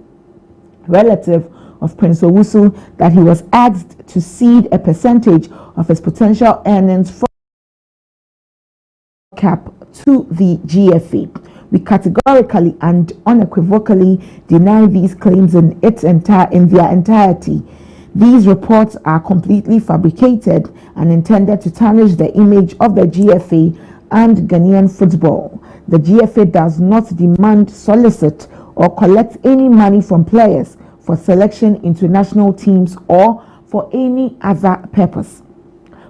relative of Prince Owusu that he was asked to cede a percentage of his potential earnings from cap to the GFA. We categorically and unequivocally deny these claims in their entirety. These reports are completely fabricated and intended to tarnish the image of the GFA and Ghanaian football. The GFA does not demand, solicit, or collect any money from players for selection into national teams or for any other purpose.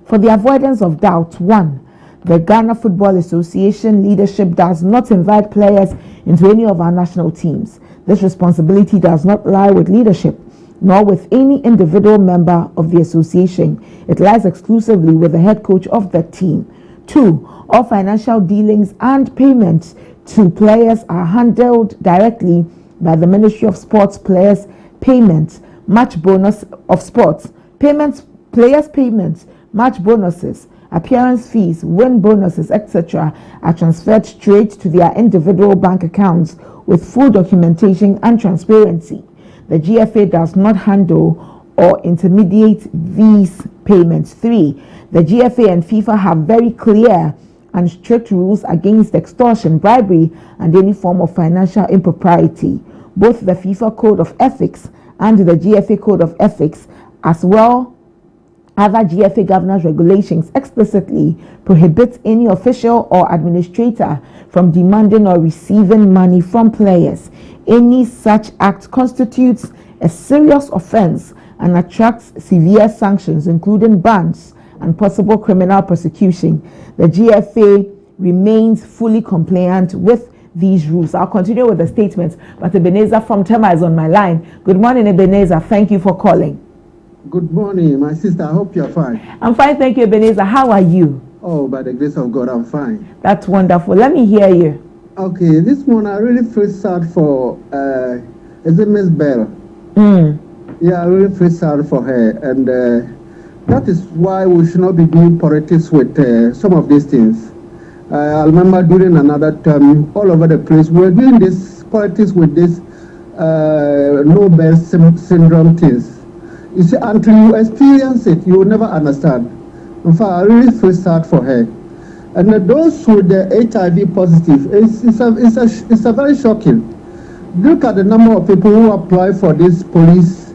For the avoidance of doubt, 1. The Ghana Football Association leadership does not invite players into any of our national teams. This responsibility does not lie with leadership, nor with any individual member of the association. It lies exclusively with the head coach of the team. 2. All financial dealings and payments to players are handled directly by the Ministry of Sports. Players' payments, match bonus of sports, players' payments, match bonuses, appearance fees, win bonuses, etc. are transferred straight to their individual bank accounts with full documentation and transparency. The GFA does not handle or intermediate these payments. 3. The GFA and FIFA have very clear and strict rules against extortion, bribery, and any form of financial impropriety. Both the FIFA Code of Ethics and the GFA Code of Ethics, as well other GFA governance regulations, explicitly prohibit any official or administrator from demanding or receiving money from players. Any such act constitutes a serious offense and attracts severe sanctions, including bans and possible criminal prosecution. The GFA remains fully compliant with these rules. I'll continue with the statements, but Ebenezer from Tema is on my line. Good morning, Ebenezer. Thank you for calling. Good morning, my sister. I hope you're fine. I'm fine, thank you, Ebenezer. How are you? Oh, by the grace of God, I'm fine. That's wonderful. Let me hear you. Okay, this morning I really feel sad for is it Miss Bell? Yeah, I really feel sad for her, and that is why we should not be doing politics with some of these things. I remember during another term, all over the place, we were doing this politics with this Nobel syndrome things. You see, until you experience it, you will never understand. In fact, I really feel sad for her. And those with the HIV positive, it's a very shocking. Look at the number of people who apply for this police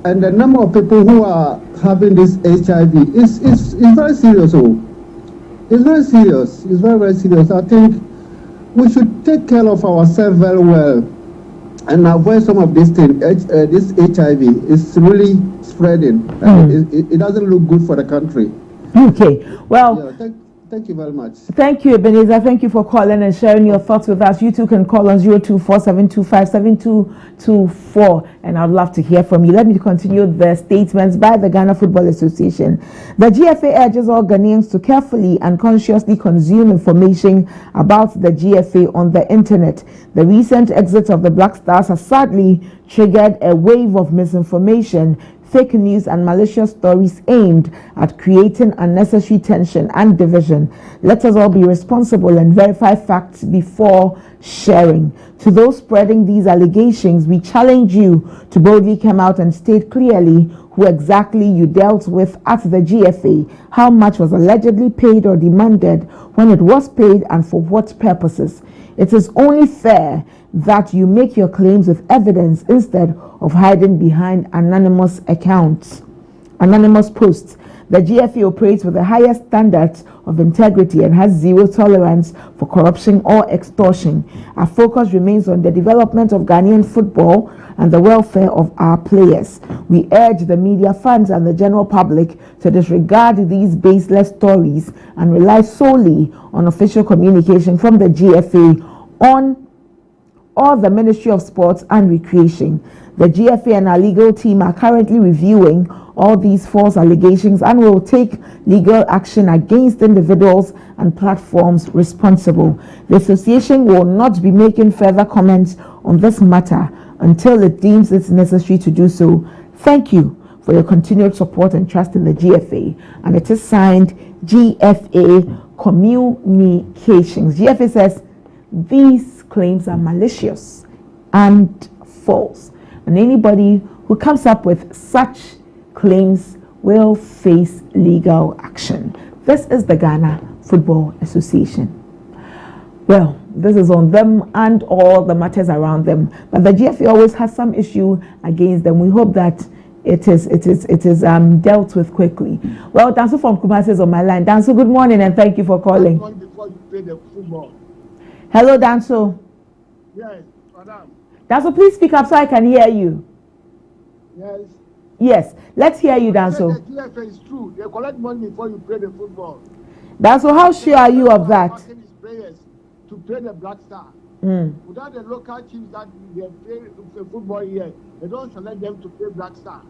and the number of people who are having this HIV. It's very serious. It's very serious. It's very, very serious. I think we should take care of ourselves very well and avoid some of these things. This HIV is really spreading. It doesn't look good for the country. Okay. Well, yeah, thank you very much. Thank you, Ebenezer. Thank you for calling and sharing your thoughts with us. You too can call on 0247257224, and I'd love to hear from you. Let me continue the statements by the Ghana Football Association. The GFA urges all Ghanaians to carefully and consciously consume information about the GFA on the internet. The recent exit of the Black Stars has sadly triggered a wave of misinformation, fake news and malicious stories aimed at creating unnecessary tension and division. Let us all be responsible and verify facts before sharing. To those spreading these allegations, we challenge you to boldly come out and state clearly who exactly you dealt with at the GFA, how much was allegedly paid or demanded, when it was paid, and for what purposes. It is only fair that you make your claims with evidence instead of hiding behind anonymous accounts, anonymous posts. The GFA operates with the highest standards of integrity and has zero tolerance for corruption or extortion. Our focus remains on the development of Ghanaian football and the welfare of our players. We urge the media fans and the general public to disregard these baseless stories and rely solely on official communication from the GFA or the Ministry of Sports and Recreation. The GFA and our legal team are currently reviewing all these false allegations and will take legal action against individuals and platforms responsible. The association will not be making further comments on this matter until it deems it necessary to do so. Thank you for your continued support and trust in the GFA. And it is signed GFA Communications. GFA says these claims are malicious and false, and anybody who comes up with such claims will face legal action. This is the Ghana Football Association. Well, this is on them and all the matters around them, but the GFA always has some issue against them. We hope that it is dealt with quickly. Well, Danso from Kumasi is on my line. Danso, good morning and thank you for calling. Before you play the football. Hello, Danso. Yes, madam. Danso, please speak up so I can hear you. Yes. Yes, let's hear you, Danso. The GFA is true. They collect money before you play the football. Danso, how sure are you of that? Players to play the Black Star. Without the local chiefs that they play the football here, they don't select them to play Black Star.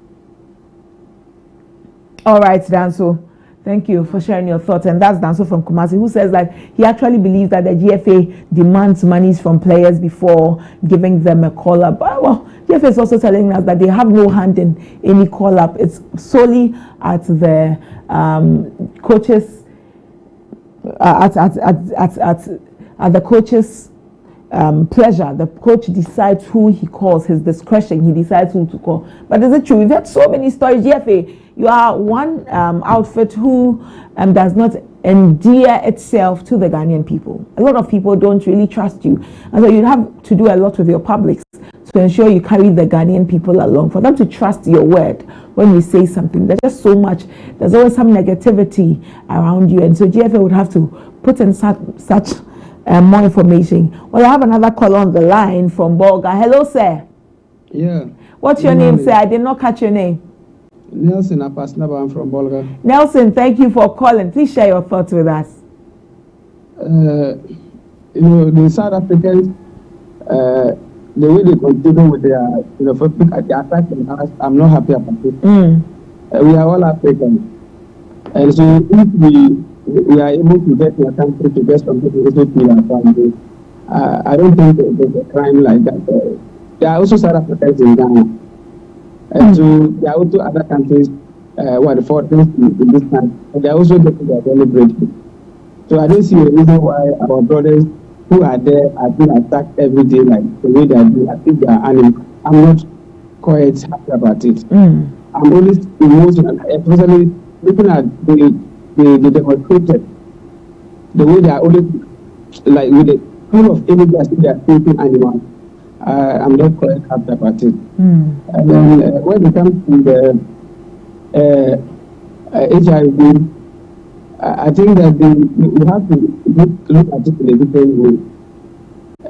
All right, Danso. Thank you for sharing your thoughts. And that's Danso from Kumasi, who says that he actually believes that the GFA demands monies from players before giving them a call-up. Well, GFA is also telling us that they have no hand in any call-up. It's solely at the coaches, at the coach's pleasure. The coach decides who he calls, his discretion. He decides who to call. But is it true? We've had so many stories. GFA, you are one outfit who does not endear itself to the Ghanaian people. A lot of people don't really trust you. And so you have to do a lot with your publics to ensure you carry the Ghanaian people along, for them to trust your word when you say something. There's just so much. There's always some negativity around you. And so GFA would have to put in such more information. Well, I have another call on the line from Bolga. Hello, sir. Yeah. What's your name, sir? I did not catch your name. Nelson Apasnaba, I'm from Bolga. Nelson, thank you for calling. Please share your thoughts with us. The South Africans, the way they continue with their football at the attack in us, I'm not happy about it. We are all Africans. And so if we are able to get your country to get something to our family, I don't think there's a crime like that. There are also South Africans in Ghana. And so there are also other countries the fortress in this time. And they are also getting their celebration. So I don't see a reason why our brothers who are there are being attacked every day like the way they are doing. I think they are animals. I'm not quite happy about it. I'm always emotional, especially looking at the demonstrators, the way they are always like with the kind of energy as if they are thinking animals. I'm not quite happy about it. And then when it comes to the HIV, I think that we have to look at it in a different way.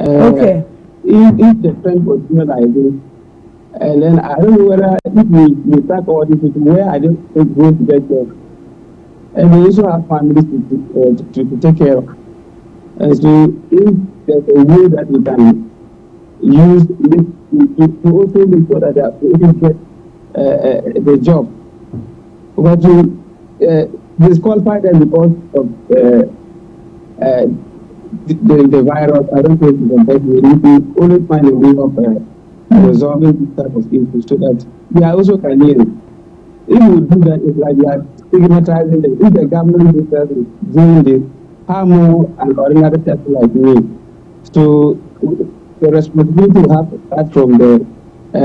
Okay. If the trend was not like this, and then I don't know whether if we track all these people, where I don't think going to get there. And we also have families to take care of. And so if there's a way that we can use to also make sure that they are able to get the job. But to disqualify them because of the virus, I don't think it's the best way. We need to always find a way of resolving this type of issues so that we are also Ghanaians. If you do that, it's like you are stigmatizing them. If the government is doing this, how more an ordinary person like me? So the responsibility will have to start from the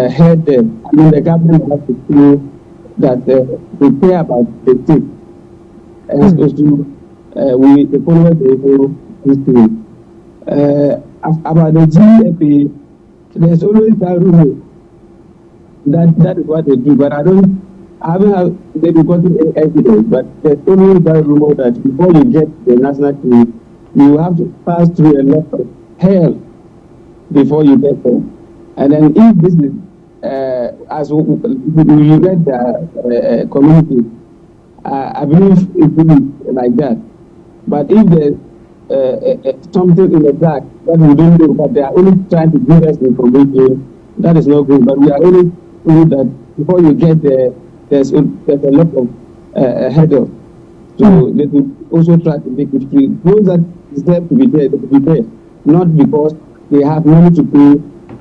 head. I mean, the government has to feel that they care about the sick, and especially the followers they do this thing. About the GFA, there's always that rule. That is what they do, but I haven't maybe gotten any evidence, but there's always that rumor that before you get the national team, you have to pass through a lot of hell before you get there. And then if this is, as we read the community, I believe it will be like that. But if there's something in the dark that we don't know, but they are only trying to give us information, that is not good. But we are only told that before you get there, there's a lot of hurdle. So they will also try to make it free. Those that deserve to be there, they will be there. Not because they have money to pay,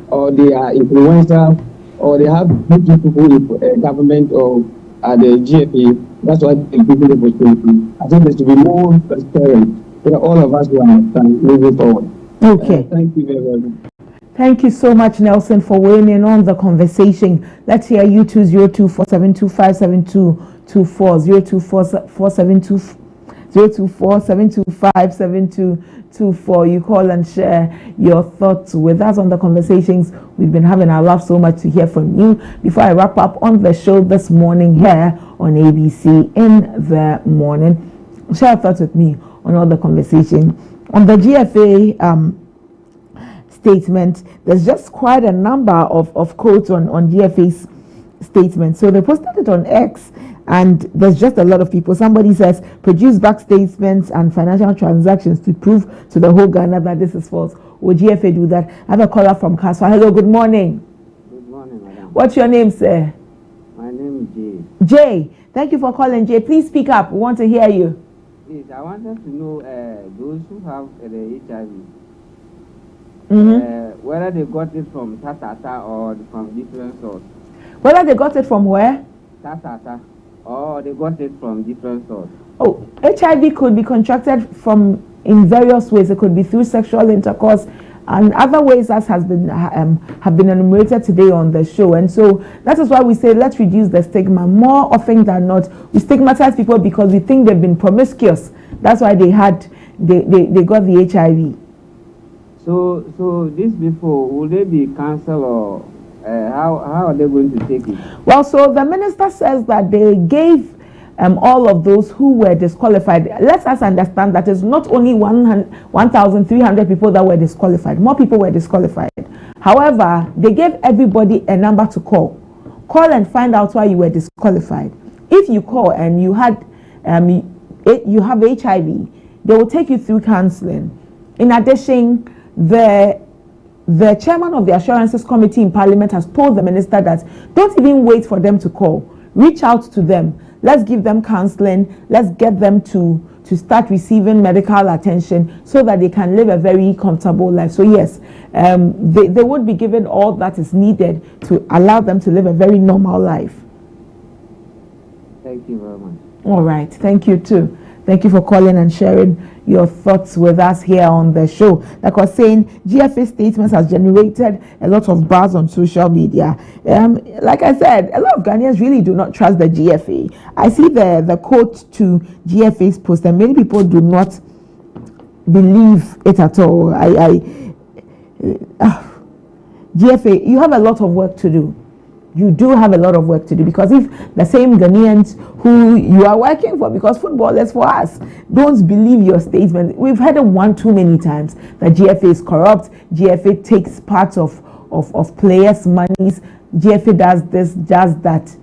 or they are influential, or they have good people in government or at the GFA. That's why they give the opportunity. I think there should be more transparent for all of us to understand moving forward. Okay. Thank you very much. Thank you so much, Nelson, for weighing in on the conversation. Let's hear you too. 024725224 You call and share your thoughts with us on the conversations. We've been having. I love so much to hear from you. Before I wrap up on the show this morning here on ABC in the morning, share your thoughts with me on all the conversation on the GFA statement. There's just quite a number of quotes on GFA's statement. So they posted it on X, and there's just a lot of people. Somebody says, produce back statements and financial transactions to prove to the whole Ghana that this is false. Will GFA do that? I have a caller from Kaswa. Hello, good morning. Good morning, madam. What's your name, sir? My name is Jay. Jay, thank you for calling, Jay. Please speak up. We want to hear you. Please, I wanted to know those who have the HIV. Whether they got it from Tatata or from different source. Whether they got it from where? Tatata, or they got it from different source. Oh, HIV could be contracted from in various ways. It could be through sexual intercourse and other ways, as has been have been enumerated today on the show. And so that is why we say let's reduce the stigma. More often than not, we stigmatize people because we think they've been promiscuous. That's why they got the HIV. So these people, will they be cancelled, or how are they going to take it? Well, so the minister says that they gave all of those who were disqualified. Let us understand that it's not only 1,300 people that were disqualified. More people were disqualified. However, they gave everybody a number to call. Call and find out why you were disqualified. If you call and you have HIV, they will take you through counseling. In addition, the chairman of the Assurances Committee in Parliament has told the minister that don't even wait for them to call. Reach out to them. Let's give them counseling. Let's get them to start receiving medical attention so that they can live a very comfortable life. So yes, they would be given all that is needed to allow them to live a very normal life. Thank you very much. All right. Thank you too. Thank you for calling and sharing your thoughts with us here on the show. Like I was saying, GFA statements has generated a lot of buzz on social media. Like I said, a lot of Ghanaians really do not trust the GFA. I see the quote to GFA's post, and many people do not believe it at all. GFA, you have a lot of work to do. You do have a lot of work to do, because if the same Ghanaians who you are working for, because football is for us, don't believe your statement. We've heard it one too many times that GFA is corrupt, GFA takes parts of players' monies, GFA does this, does that.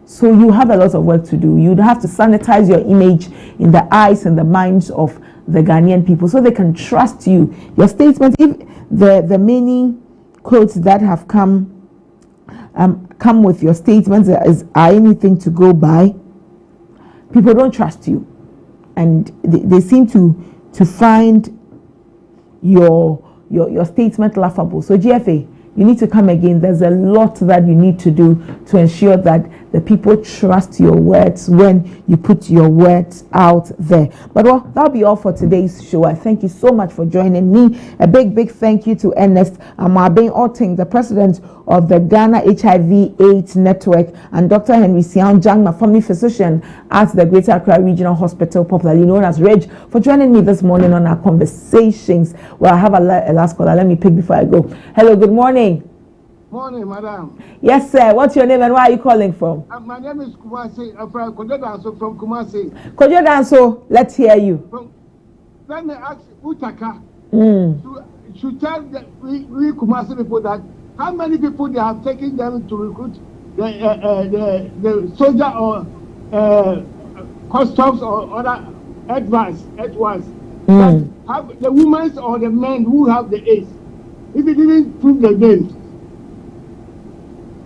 So you have a lot of work to do. You'd have to sanitize your image in the eyes and the minds of the Ghanaian people so they can trust you. Your statement, if the many quotes that have come with your statements are anything to go by, people don't trust you, and they seem to find your statement laughable. So GFA, you need to come again. There's a lot that you need to do to ensure that the people trust your words when you put your words out there. But well, that'll be all for today's show. I thank you so much for joining me. A big thank you to Ernest Amabeng Oting, the president of the Ghana HIV/AIDS Network, and Dr. Henry Sian Jangma, family physician at the Greater Accra Regional Hospital, popularly known as REG, for joining me this morning on our conversations. Well, I have a last caller. Let me pick before I go. Hello, good morning. Morning, madam. Yes, sir. What's your name and where are you calling from? My name is Kumasi. I'm from Kojo Danso from Kumasi. Kojo Danso, let's hear you. Let me ask Utaka to tell we Kumasi people that how many people they have taken them to recruit the soldier or customs or other advance. Have the women or the men who have the AIDS. If you didn't prove the names,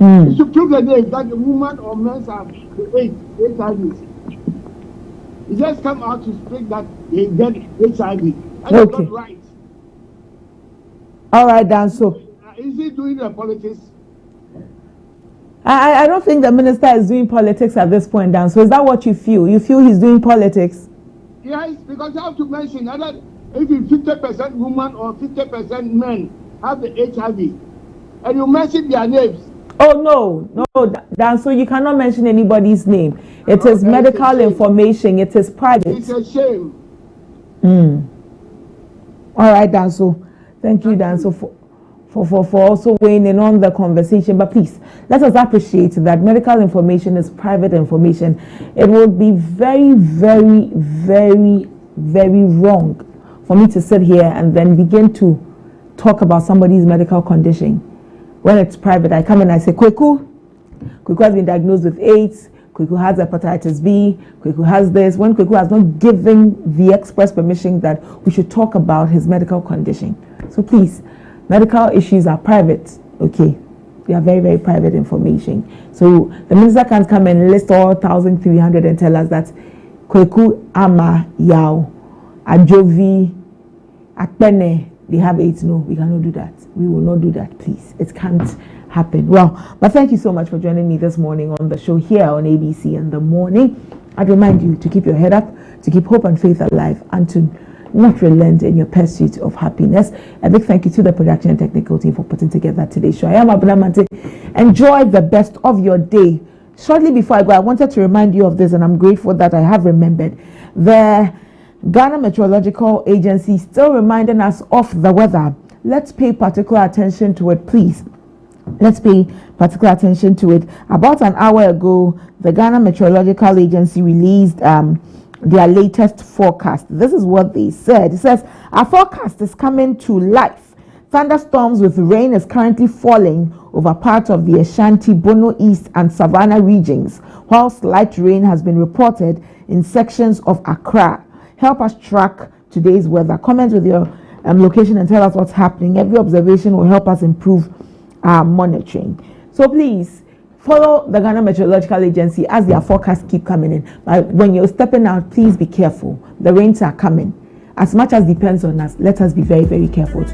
you should prove the names that the woman or men have the AIDS, HIV. You just come out to speak that they get HIV. That's not right. All right, Dan. So, is he doing the politics? I don't think the minister is doing politics at this point, Dan. So, is that what you feel? You feel he's doing politics? Yes, because you have to mention that if 50% woman or 50% men have the HIV, and you mention their names. Oh no, Dan. So you cannot mention anybody's name. It is medical information. It is private. It's a shame. All right, Dan. So thank you, Dan. So for also weighing in on the conversation. But please, let us appreciate that medical information is private information. It would be very, very, very, very wrong for me to sit here and then begin to talk about somebody's medical condition. When it's private, I come and I say, Kweku has been diagnosed with AIDS, Kweku has hepatitis B, Kweku has this, when Kweku has not given the express permission that we should talk about his medical condition. So please, medical issues are private, okay? They are very, very private information. So the minister can't come and list all 1,300 and tell us that Kweku, Ama, Yao, Ajovi, Akpene, they have AIDS. No, we cannot do that. We will not do that, please. It can't happen. Well, but thank you so much for joining me this morning on the show here on ABC in the morning. I'd remind you to keep your head up, to keep hope and faith alive, and to not relent in your pursuit of happiness. A big thank you to the production and technical team for putting together today's show. I am ABENA Mante. Enjoy the best of your day. Shortly before I go, I wanted to remind you of this, and I'm grateful that I have remembered. The Ghana Meteorological Agency still reminding us of the weather. Let's pay particular attention to it, please. Let's pay particular attention to it. About an hour ago, the Ghana Meteorological Agency released their latest forecast. This is what they said. It says, our forecast is coming to life. Thunderstorms with rain is currently falling over parts of the Ashanti, Bono East and Savannah regions, whilst light rain has been reported in sections of Accra. Help us track today's weather. Comment with your location and tell us what's happening. Every observation will help us improve our monitoring. So please follow the Ghana Meteorological Agency as their forecasts keep coming in. But when you're stepping out, please be careful. The rains are coming. As much as depends on us, let us be very, very careful.